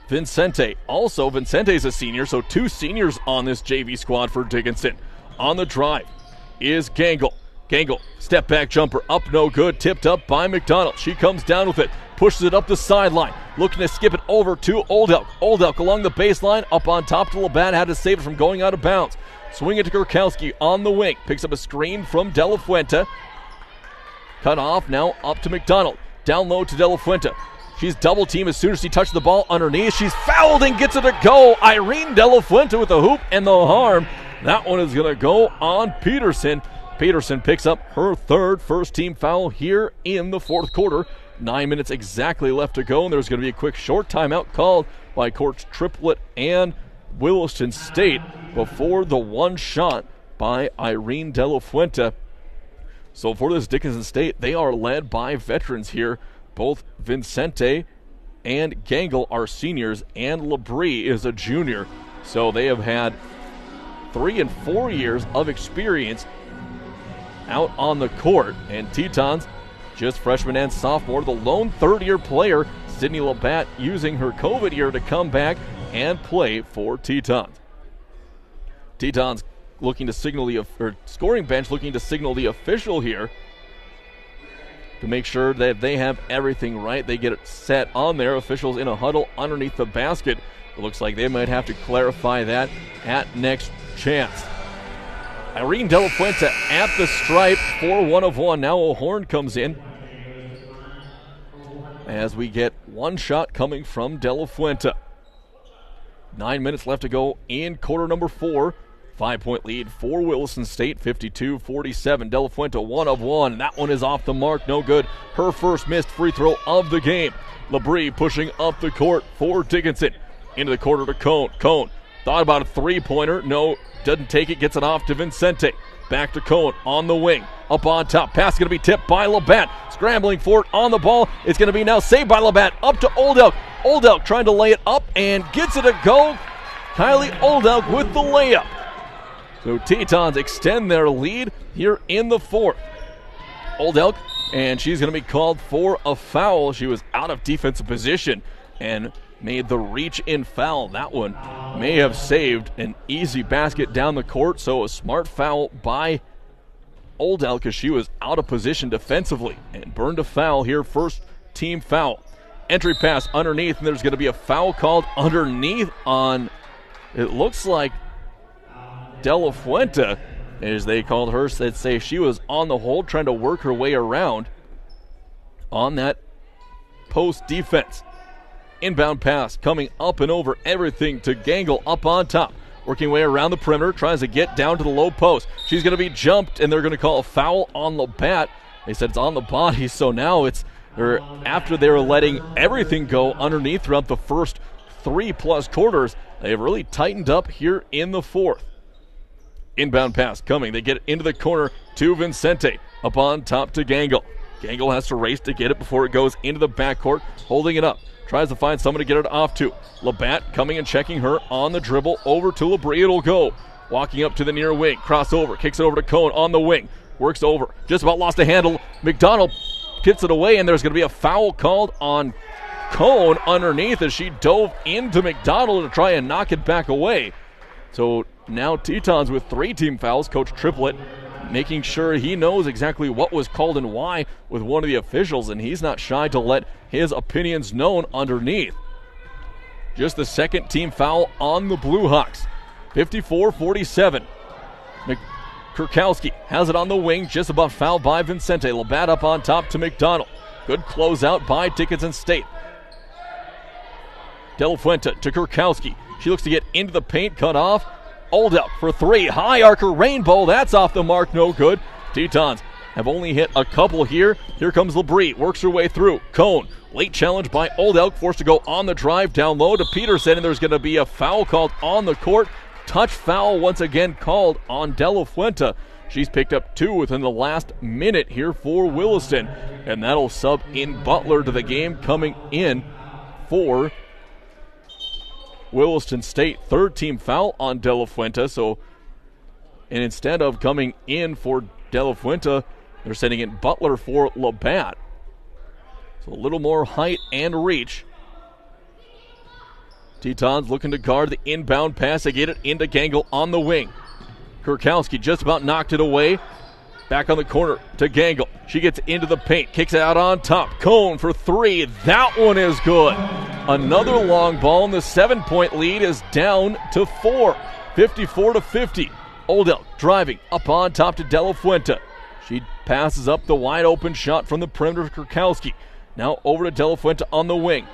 Speaker 1: Vincente. Also, Vincente's a senior, so 2 seniors on this JV squad for Dickinson. On the drive is Gangle. Gangle, step back jumper, up no good, tipped up by McDonald. She comes down with it, pushes it up the sideline, looking to skip it over to Oldelk. Oldelk along the baseline, up on top to Labatt, had to save it from going out of bounds. Swing it to Kurkowski on the wing, picks up a screen from De La Fuente. Cut off, now up to McDonald. Down low to De La Fuente. She's double teamed as soon as she touched the ball underneath. She's fouled and gets it to go. Irene De La Fuente with the hoop and the harm. That one is going to go on Peterson. Peterson picks up her 3rd first-team foul here in the 4th quarter. 9 minutes exactly left to go, and there's going to be a quick short timeout called by Coach Triplett and Williston State before the one shot by Irene De La Fuente. So for this Dickinson State, they are led by veterans here. Both Vincente and Gangle are seniors, and Labrie is a junior. So they have had 3 and 4 years of experience out on the court. And Tetons, just freshman and sophomore. The lone 3rd-year player, Sydney Labatt, using her COVID year to come back and play for Tetons. Tetons looking to signal the scoring bench, looking to signal the official here to make sure that they have everything right. They get it set on there. Officials in a huddle underneath the basket. It looks like they might have to clarify that at next chance. Irene De La Fuente at the stripe for 1 of 1. Now a horn comes in as we get one shot coming from De La Fuente. 9 minutes left to go in quarter number 4. 5-point lead for Williston State, 52-47. De La Fuente 1 of 1. That one is off the mark, no good. Her first missed free throw of the game. Labrie pushing up the court for Dickinson. Into the quarter to Cone. Cone thought about a 3-pointer. No, doesn't take it. Gets it off to Vincente. Back to Cone on the wing. Up on top. Pass going to be tipped by Labatt. Scrambling for it on the ball. It's going to be now saved by Labatt. Up to Oldelk. Oldelk trying to lay it up and gets it to go. Kylie Oldelk with the layup. So Tetons extend their lead here in the 4th. Oldelk, and she's going to be called for a foul. She was out of defensive position and made the reach-in foul. That one may have saved an easy basket down the court, so a smart foul by Oldelk because she was out of position defensively and burned a foul here, first team foul. Entry pass underneath, and there's going to be a foul called underneath on, it looks like, De La Fuente, as they called her. They'd say she was on the hold trying to work her way around on that post defense. Inbound pass coming up and over everything to Gangle up on top. Working way around the perimeter, tries to get down to the low post. She's going to be jumped, and they're going to call a foul on Labatt. They said it's on the body, so now it's after they were letting everything go underneath throughout the first 3+ quarters, they've really tightened up here in the 4th. Inbound pass coming. They get it into the corner to Vincente. Up on top to Gangle. Gangle has to race to get it before it goes into the backcourt. Holding it up. Tries to find someone to get it off to. Labatt coming and checking her on the dribble over to Labrie. It'll go walking up to the near wing. Crossover, kicks it over to Cohn on the wing. Works over, just about lost a handle. McDonald gets it away, and there's going to be a foul called on Cohn underneath as she dove into McDonald to try and knock it back away. So now Tetons with 3 team fouls. Coach Triplett making sure he knows exactly what was called and why with one of the officials, and he's not shy to let his opinions known underneath. Just the second team foul on the Blue Hawks. 54-47. Kurkowski has it on the wing, just about fouled by Vincente. Labatt up on top to McDonald. Good closeout by Dickinson State. De La Fuente to Kurkowski. She looks to get into the paint, cut off. Oldelk for 3. High archer rainbow. That's off the mark, no good. Tetons have only hit a couple here. Here comes Labrie, works her way through. Cohn, late challenge by Oldelk, forced to go on the drive down low to Peterson, and there's going to be a foul called on the court. Touch foul once again called on De La Fuente. She's picked up 2 within the last minute here for Williston, and that'll sub in Butler to the game, coming in for Williston State. 3rd team foul on De La Fuente. So, and instead of coming in for De La Fuente, they're sending in Butler for Labatt. So a little more height and reach. Tetons looking to guard the inbound pass. They get it into Gangle on the wing. Kurkowski just about knocked it away. Back on the corner to Gangle. She gets into the paint, kicks it out on top. Cohn for 3. That one is good. Another long ball, and the 7-point lead is down to 4. 54-50. Oldelk driving up on top to De La Fuente. She passes up the wide open shot from the perimeter to Kurkowski. Now over to De La Fuente on the wing.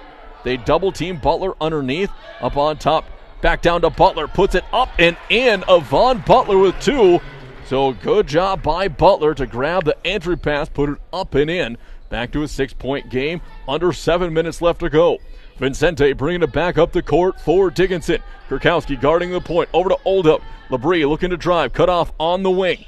Speaker 1: They double team Butler underneath. Up on top. Back down to Butler. Puts it up and in. Yvonne Butler with 2. So good job by Butler to grab the entry pass. Put it up and in. Back to a 6-point game. Under 7 minutes left to go. Vincente bringing it back up the court for Dickinson. Kurkowski guarding the point. Over to Oldelk. Labrie looking to drive. Cut off on the wing.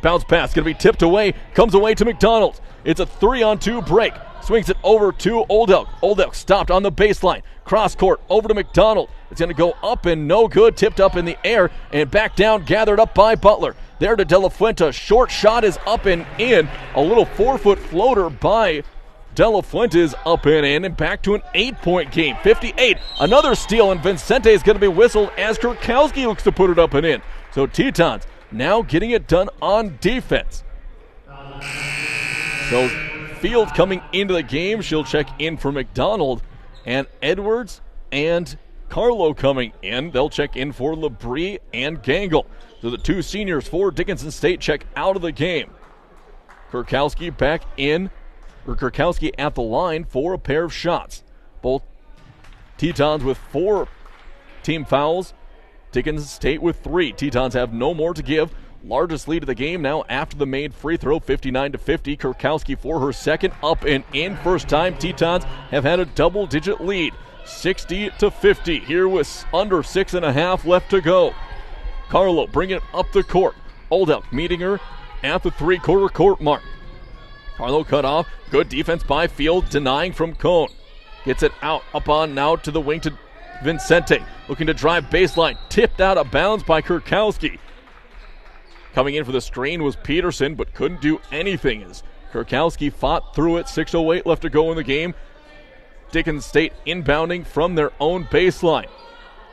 Speaker 1: Bounce pass. Going to be tipped away. Comes away to McDonald. It's a 3-on-2 break. Swings it over to Oldelk. Oldelk stopped on the baseline. Cross court over to McDonald. It's going to go up and no good. Tipped up in the air and back down. Gathered up by Butler. There to De La Fuente. Short shot is up and in. A little 4-foot floater by De La Fuente is up and in. And back to an 8-point game. 58. Another steal, and Vincente is going to be whistled as Kurkowski looks to put it up and in. So Tetons now getting it done on defense. So Field coming into the game. She'll check in for McDonald. And Edwards and Carlo coming in. They'll check in for Labrie and Gangle. So the 2 seniors for Dickinson State check out of the game. Kurkowski back in, or Kurkowski at the line for a pair of shots. Both Tetons with 4 team fouls. Dickinson State with 3. Tetons have no more to give. Largest lead of the game now after the made free throw, 59-50. Kurkowski for her second, up and in. First time Tetons have had a double-digit lead, 60-50. Here with under 6.5 left to go. Carlo bringing it up the court. Oldelk meeting her at the 3-quarter court mark. Carlo cut off. Good defense by Field, denying from Cohn. Gets it out, up on now to the wing to Vincente. Looking to drive baseline. Tipped out of bounds by Kurkowski. Coming in for the screen was Peterson, but couldn't do anything as Kurkowski fought through it. 6:08 left to go in the game. Dickinson State inbounding from their own baseline.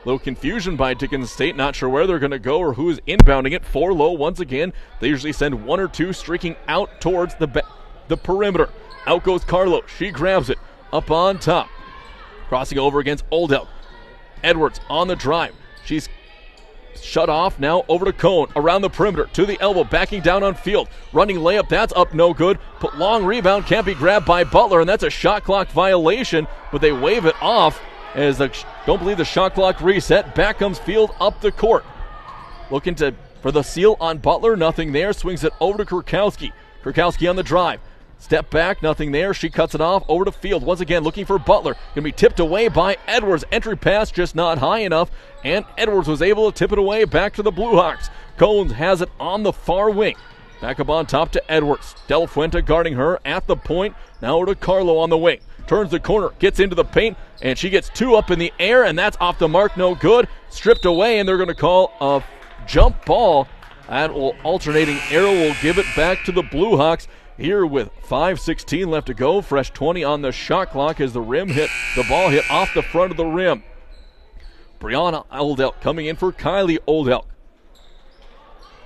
Speaker 1: Little confusion by Dickinson State, not sure where they're going to go or who is inbounding it. 4 low once again. They usually send 1 or 2 streaking out towards the perimeter. Out goes Carlo. She grabs it up on top. Crossing over against Oldelk. Edwards on the drive. She's shut off now over to Cohn. Around the perimeter to the elbow. Backing down on Field. Running layup. That's up no good. But long rebound can't be grabbed by Butler, and that's a shot clock violation. But they wave it off as don't believe the shot clock reset. Back comes Field up the court. Looking for the seal on Butler. Nothing there. Swings it over to Kurkowski. Kurkowski on the drive. Step back, nothing there. She cuts it off over to Field. Once again, looking for Butler. Going to be tipped away by Edwards. Entry pass just not high enough, and Edwards was able to tip it away back to the Blue Hawks. Cohn has it on the far wing. Back up on top to Edwards. De La Fuente guarding her at the point. Now over to Carlo on the wing. Turns the corner, gets into the paint, and she gets 2 up in the air, and that's off the mark, no good. Stripped away, and they're going to call a jump ball. That will alternating arrow will give it back to the Blue Hawks here with 5:16 left to go. Fresh 20 on the shot clock as the ball hit off the front of the rim. Brianna Oldelk coming in for Kylie Oldelk.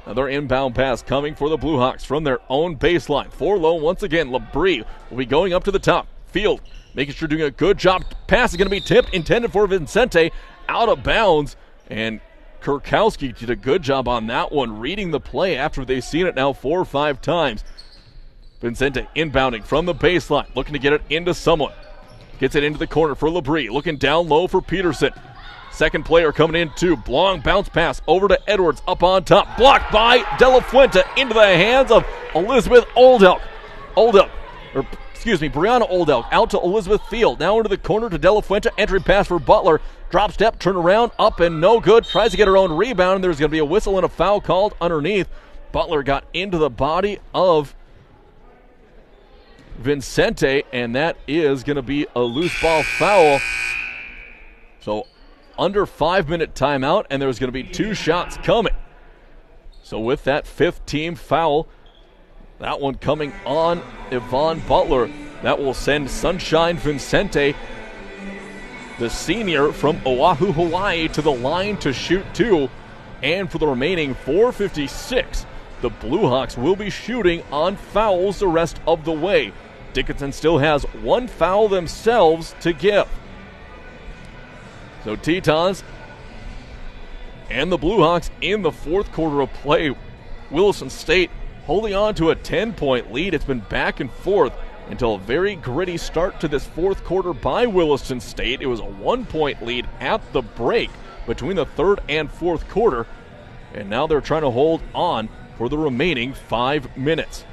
Speaker 1: Another inbound pass coming for the Blue Hawks from their own baseline. 4 low once again. Labrie will be going up to the top. Field making sure doing a good job. Pass is going to be tipped, intended for Vincente, out of bounds. And Kurkowski did a good job on that one, reading the play after they've seen it now 4 or 5 times. Vincente inbounding from the baseline, looking to get it into someone. Gets it into the corner for Labrie, looking down low for Peterson. Second player coming in too. Long bounce pass over to Edwards up on top. Blocked by De La Fuente into the hands of Elizabeth Oldelk. Brianna Oldelk out to Elizabeth Field. Now into the corner to De La Fuente. Entry pass for Butler. Drop step, turn around, up and no good. Tries to get her own rebound, and there's going to be a whistle and a foul called underneath. Butler got into the body of Vincente, and that is going to be a loose ball foul. So under 5-minute timeout, and there's going to be 2 shots coming. So with that 5th team foul, that one coming on Yvonne Butler, that will send Sunshine Vincente, the senior from Oahu, Hawaii, to the line to shoot 2. And for the remaining 4:56, the Blue Hawks will be shooting on fouls the rest of the way. Dickinson still has 1 foul themselves to give. So Tetons and the Blue Hawks in the 4th quarter of play. Williston State holding on to a 10-point lead. It's been back and forth until a very gritty start to this 4th quarter by Williston State. It was a 1-point lead at the break between the 3rd and 4th quarter, and now they're trying to hold on for the remaining 5 minutes.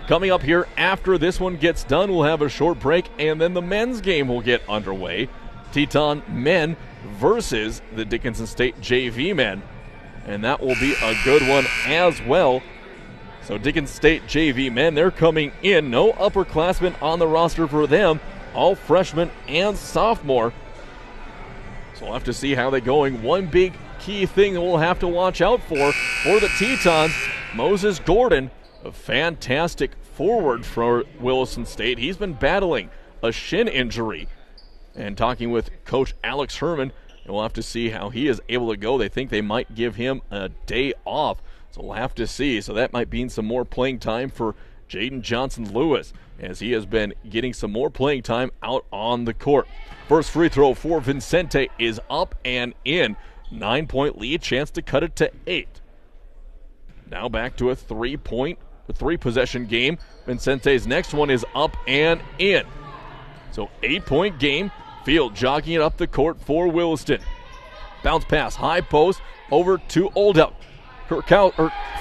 Speaker 1: Coming up here after this one gets done, we'll have a short break, and then the men's game will get underway. Teton men versus the Dickinson State JV men, and that will be a good one as well. So Dickinson State JV men, they're coming in. No upperclassmen on the roster for them, all freshmen and sophomore. So we'll have to see how they're going. One big key thing that we'll have to watch out for the Tetons, Moses Gordon, a fantastic forward for Williston State. He's been battling a shin injury. And talking with Coach Alex Herman, and we'll have to see how he is able to go. They think they might give him a day off, so we'll have to see. So that might mean some more playing time for Jaden Johnson-Lewis, as he has been getting some more playing time out on the court. First free throw for Vincente is up and in. 9-point lead, chance to cut it to 8. Now back to a 3-possession game. Vincente's next one is up and in. So 8-point game. Field jogging it up the court for Williston. Bounce pass, high post, over to Oldelk.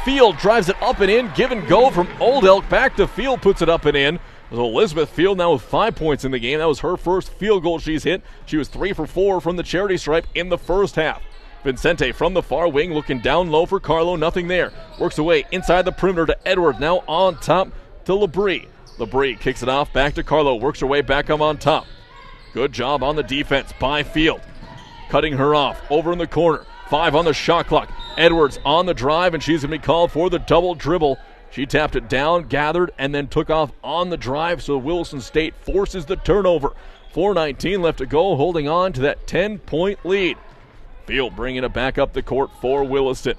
Speaker 1: Field drives it up and in. Give and go from Oldelk. Back to Field, puts it up and in. Elizabeth Field now with 5 points in the game. That was her first field goal she's hit. She was 3 for 4 from the charity stripe in the first half. Vincente from the far wing looking down low for Carlo. Nothing there. Works away inside the perimeter to Edwards. Now on top to Labrie. Labrie kicks it off back to Carlo. Works her way back up on top. Good job on the defense by Field. Cutting her off over in the corner. 5 on the shot clock. Edwards on the drive, and she's going to be called for the double dribble. She tapped it down, gathered, and then took off on the drive, so Williston State forces the turnover. 4:19 left to go, holding on to that 10-point lead. Field bringing it back up the court for Williston.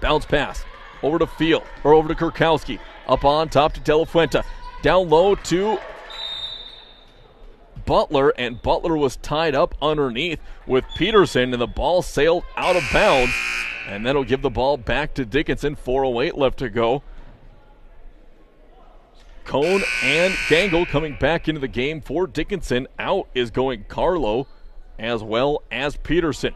Speaker 1: Bounce pass over to Field, or over to Kurkowski. Up on top to De La Fuente. Down low to Butler, and Butler was tied up underneath with Peterson, and the ball sailed out of bounds, and that'll give the ball back to Dickinson. 4:08 left to go. Cone and Gangle coming back into the game for Dickinson. Out is going Carlo as well as Peterson.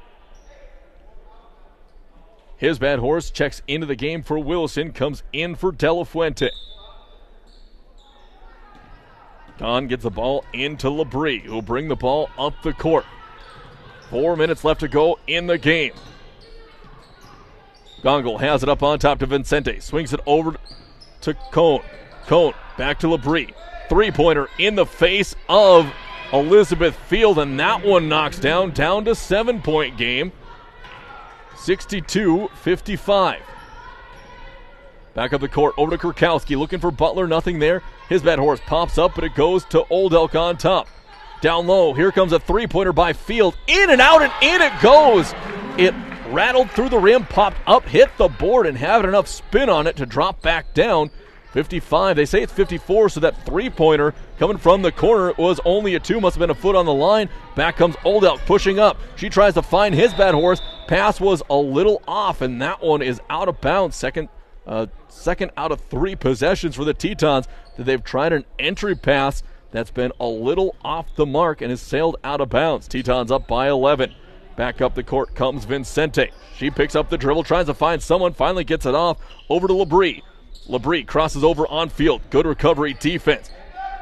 Speaker 1: His bad horse checks into the game for Williston, comes in for De La Fuente. Kahn gets the ball into Labrie, who'll bring the ball up the court. 4 minutes left to go in the game. Gangle has it up on top to Vincente. Swings it over to Cone. Cone back to Labrie. Three-pointer in the face of Elizabeth Field, and that one knocks down to 7-point game. 62-55. Back up the court, over to Kurkowski, looking for Butler, nothing there. His bad horse pops up, but it goes to Old Elk on top. Down low, here comes a three-pointer by Field. In and out, and in it goes. It rattled through the rim, popped up, hit the board, and had enough spin on it to drop back down. 55, they say it's 54, so that three-pointer coming from the corner was only a two, must have been a foot on the line. Back comes Old Elk, pushing up. She tries to find his bad horse. Pass was a little off, and that one is out of bounds. Second out of three possessions for the Tetons that they've tried an entry pass that's been a little off the mark and has sailed out of bounds. Tetons up by 11. Back up the court comes Vincente. She picks up the dribble, tries to find someone, finally gets it off. Over to Labrie. Labrie crosses over on Field. Good recovery defense.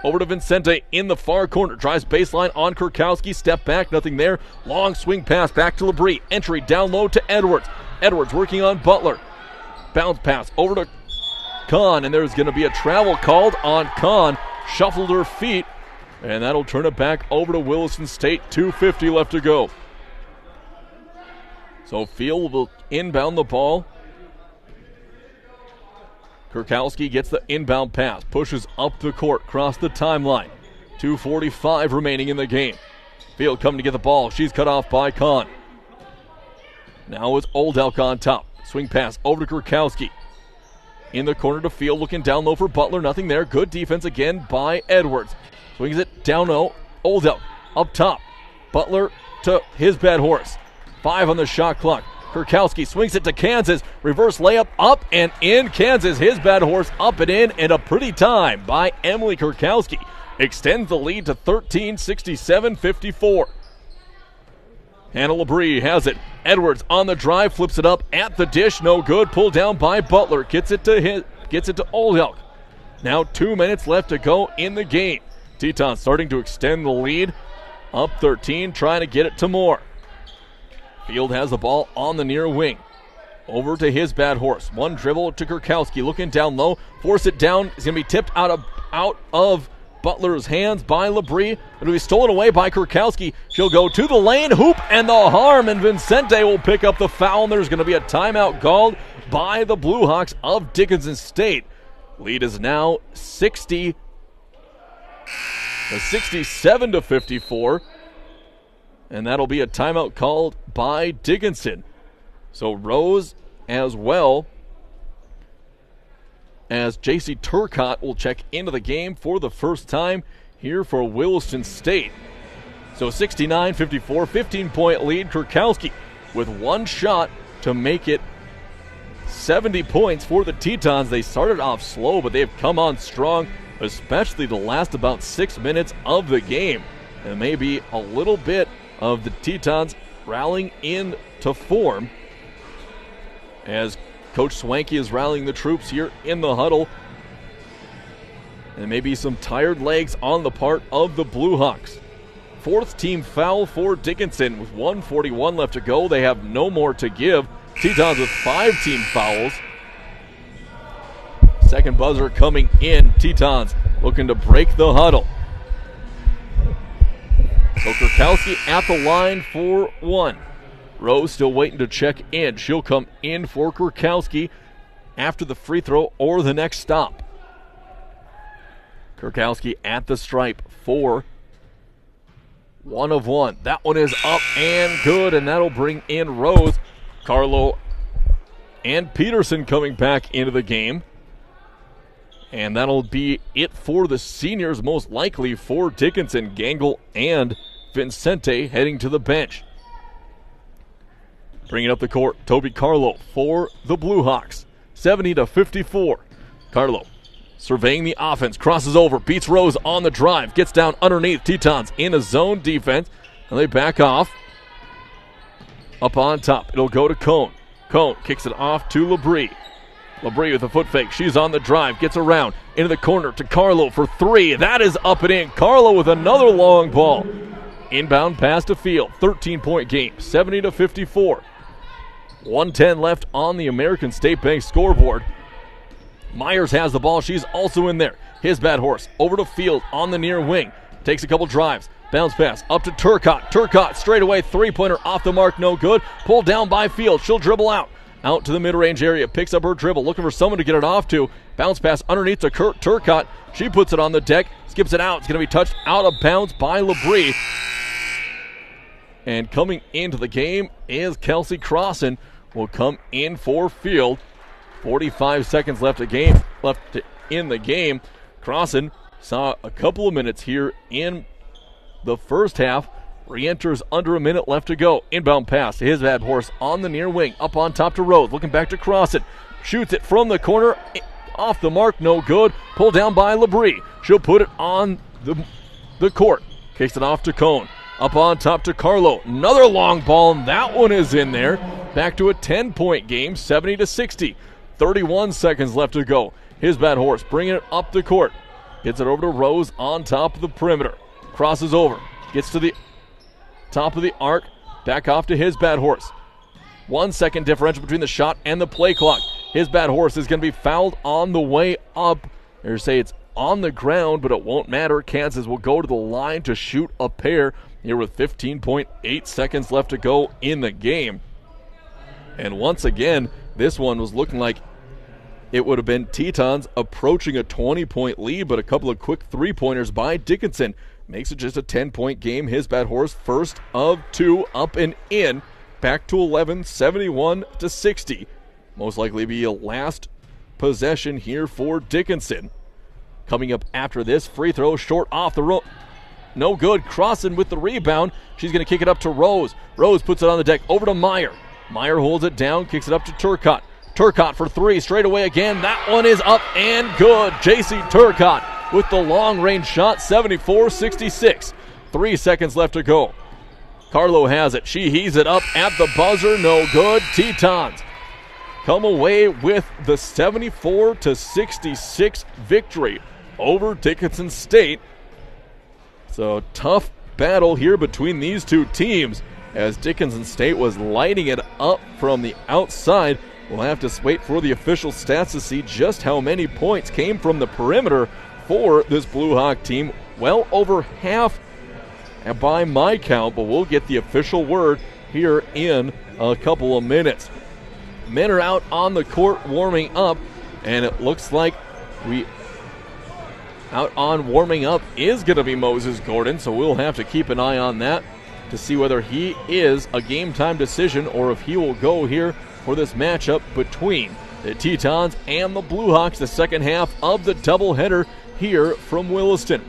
Speaker 1: Over to Vincente in the far corner. Drives baseline on Kurkowski. Step back, nothing there. Long swing pass back to Labrie. Entry down low to Edwards. Edwards working on Butler. Bounce pass over to Kahn, and there's going to be a travel called on Kahn. Shuffled her feet, and that'll turn it back over to Williston State. 2:50 left to go. So Field will inbound the ball. Kurkowski gets the inbound pass, pushes up the court, across the timeline. 2:45 remaining in the game. Field coming to get the ball. She's cut off by Kahn. Now it's Old Elk on top. Swing pass over to Kurkowski. In the corner to Field, looking down low for Butler. Nothing there. Good defense again by Edwards. Swings it down low. Old Elk up top. Butler to his bad horse. 5 on the shot clock. Kurkowski swings it to Kansas. Reverse layup up and in. Kansas, his bad horse up and in. And a pretty time by Emily Kurkowski. Extends the lead to 13, 67-54. Hannah Labrie has it. Edwards on the drive, flips it up at the dish. No good. Pulled down by Butler. Gets it to Old Elk. Now 2 minutes left to go in the game. Tetons starting to extend the lead. Up 13, trying to get it to Moore. Field has the ball on the near wing. Over to his bad horse. One dribble to Kurkowski. Looking down low. Force it down. It's going to be tipped out of Butler's hands by Labrie. It'll be stolen away by Kurkowski. She'll go to the lane, hoop, and the harm, and Vincente will pick up the foul, and there's going to be a timeout called by the Blue Hawks of Dickinson State. Lead is now 67-54, and that'll be a timeout called by Dickinson. So Rose, as well as J.C. Turcotte, will check into the game for the first time here for Williston State. So 69-54, 15-point lead. Kurkowski with one shot to make it 70 points for the Tetons. They started off slow, but they've come on strong, especially the last about 6 minutes of the game. And maybe a little bit of the Tetons rallying into form as Coach Swanky is rallying the troops here in the huddle. And maybe some tired legs on the part of the Blue Hawks. Fourth team foul for Dickinson with 1:41 left to go. They have no more to give. Tetons with 5 team fouls. Second buzzer coming in. Tetons looking to break the huddle. So Kurkowski at the line for one. Rose still waiting to check in. She'll come in for Kurkowski after the free throw or the next stop. Kurkowski at the stripe for 1 of 1. That one is up and good, and that'll bring in Rose. Carlo and Peterson coming back into the game. And that'll be it for the seniors, most likely for Dickinson. Gangle and Vincente heading to the bench. Bringing up the court, Toby Carlo for the Blue Hawks. 70-54. Carlo surveying the offense, crosses over, beats Rose on the drive, gets down underneath. Tetons in a zone defense, and they back off. Up on top, it'll go to Cone. Cone kicks it off to Labrie. Labrie with a foot fake. She's on the drive, gets around into the corner to Carlo for 3. That is up and in. Carlo with another long ball. Inbound pass to Field. 13-point game, 70-54. 1:10 left on the American State Bank scoreboard. Myers has the ball. She's also in there. His bad horse over to Field on the near wing. Takes a couple drives. Bounce pass up to Turcotte. Turcotte straight away, three-pointer off the mark, no good. Pulled down by Field. She'll dribble out to the mid-range area. Picks up her dribble, looking for someone to get it off to. Bounce pass underneath to Turcotte. She puts it on the deck, skips it out. It's going to be touched out of bounds by LeBrie. And coming into the game is Kelsey Crossan. Will come in for Field. 45 seconds left in the game. Crossan saw a couple of minutes here in the first half. Re-enters under a minute left to go. Inbound pass to his bad horse on the near wing. Up on top to Rose. Looking back to Crossan. Shoots it from the corner. Off the mark. No good. Pulled down by LeBrie. She'll put it on the court. Kicks it off to Cone. Up on top to Carlo. Another long ball, and that one is in there. Back to a 10-point game, 70-60. 31 seconds left to go. His bad horse bringing it up the court. Gets it over to Rose on top of the perimeter. Crosses over. Gets to the top of the arc. Back off to his bad horse. 1 second differential between the shot and the play clock. His bad horse is going to be fouled on the way up. They say it's on the ground, but it won't matter. Kansas will go to the line to shoot a pair here with 15.8 seconds left to go in the game. And once again, this one was looking like it would have been Tetons approaching a 20-point lead, but a couple of quick three-pointers by Dickinson makes it just a 10-point game. His bad horse, first of two, up and in. Back to 11, 71-60. Most likely be a last possession here for Dickinson. Coming up after this, free throw short off the rope. No good. Crossan with the rebound. She's going to kick it up to Rose. Rose puts it on the deck over to Meyer. Meyer holds it down, kicks it up to Turcotte. Turcotte for three, straight away again. That one is up and good. J.C. Turcotte with the long-range shot, 74-66. 3 seconds left to go. Carlo has it. She heaves it up at the buzzer. No good. Tetons come away with the 74-66 victory over Dickinson State. So tough battle here between these two teams as Dickinson State was lighting it up from the outside. We'll have to wait for the official stats to see just how many points came from the perimeter for this Blue Hawk team. Well over half by my count, but we'll get the official word here in a couple of minutes. Men are out on the court warming up, and it looks like out on warming up is going to be Moses Gordon, so we'll have to keep an eye on that to see whether he is a game-time decision or if he will go here for this matchup between the Tetons and the Blue Hawks, the second half of the doubleheader here from Williston.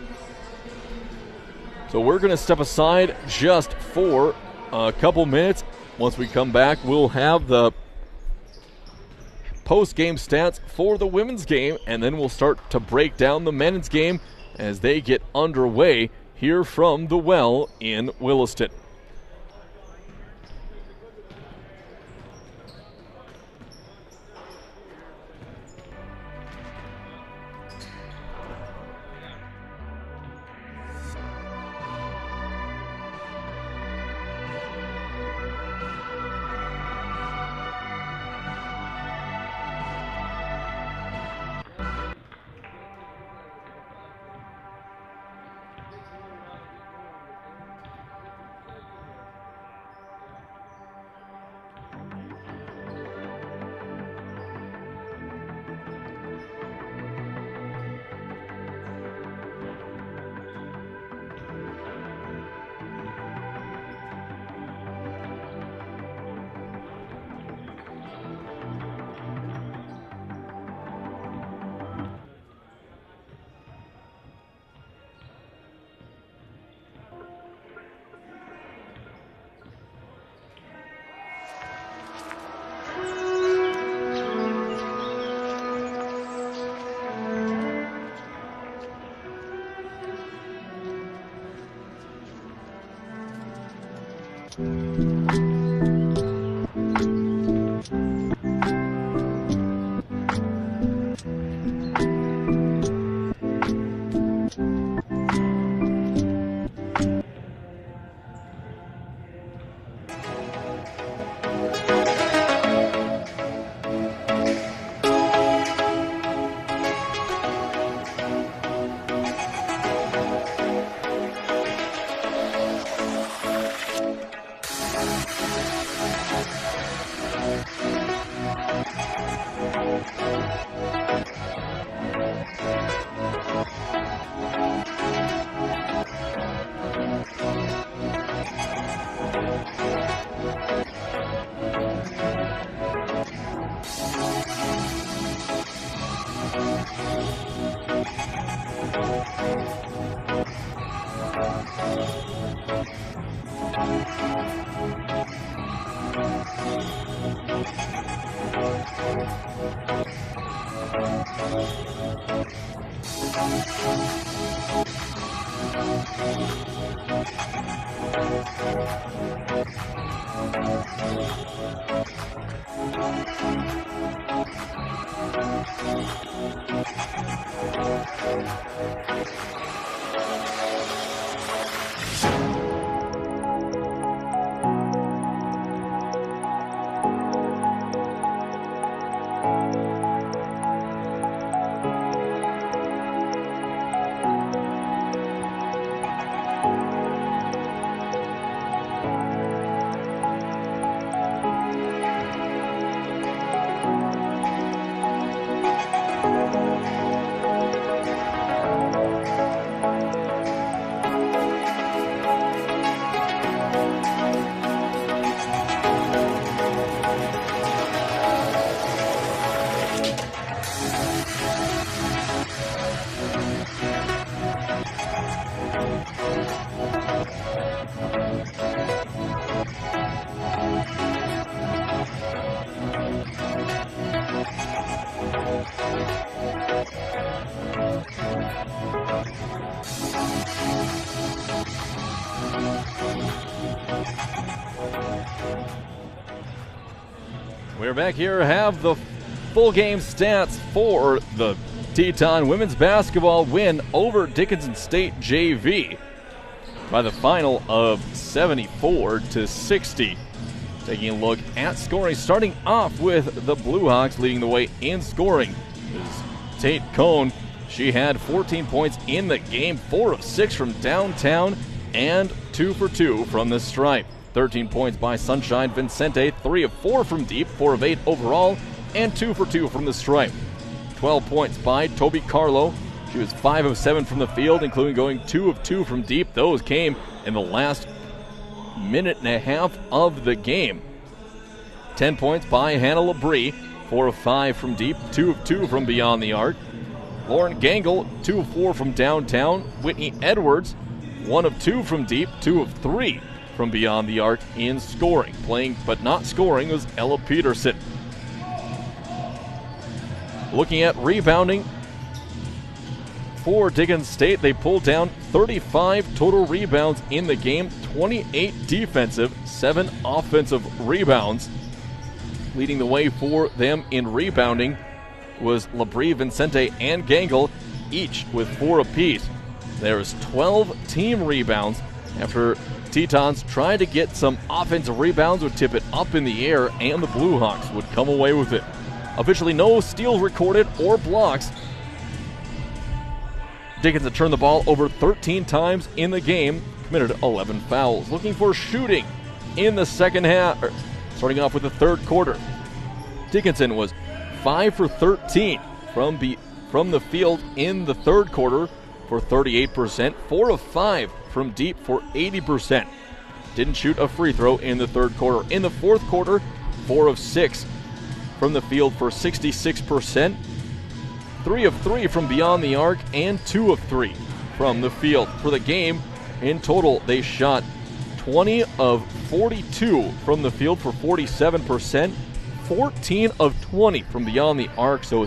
Speaker 1: So we're going to step aside just for a couple minutes. Once we come back, we'll have the post-game stats for the women's game, and then we'll start to break down the men's game as they get underway here from the Well in Williston. We're back here, have the full game stats for the Teton women's basketball win over Dickinson State JV by the final of 74-60. Taking a look at scoring, starting off with the Blue Hawks leading the way in scoring. Is Tate Cohn. She had 14 points in the game, 4 of 6 from downtown, and 2 for 2 from the stripe. 13 points by Sunshine Vincente, 3 of 4 from deep, 4 of 8 overall, and 2 for 2 from the stripe. 12 points by Toby Carlo. She was 5 of 7 from the field, including going 2 of 2 from deep. Those came in the last minute and a half of the game. 10 points by Hannah Labrie, 4 of 5 from deep, 2 of 2 from beyond the arc. Lauren Gangle, 2 of 4 from downtown. Whitney Edwards, 1 of 2 from deep, 2 of 3 from beyond the arc in scoring. Playing but not scoring was Ella Peterson. Looking at rebounding for Dickinson State, they pulled down 35 total rebounds in the game, 28 defensive, 7 offensive rebounds. Leading the way for them in rebounding was Labrie, Vincente, and Gangle, each with 4 apiece. There's 12 team rebounds after Tetons tried to get some offensive rebounds, would tip it up in the air, and the Blue Hawks would come away with it. Officially no steals recorded or blocks. Dickinson turned the ball over 13 times in the game, committed 11 fouls. Looking for shooting in the second half, starting off with the third quarter. Dickinson was 5 for 13 from the field in the third quarter for 38%, 4 of 5 from deep for 80%. Didn't shoot a free throw in the third quarter. In the fourth quarter, 4 of 6 from the field for 66%, 3 of 3 from beyond the arc, and 2 of 3 from the field. For the game, in total, they shot 20 of 42 from the field for 47%, 14 of 20 from beyond the arc, so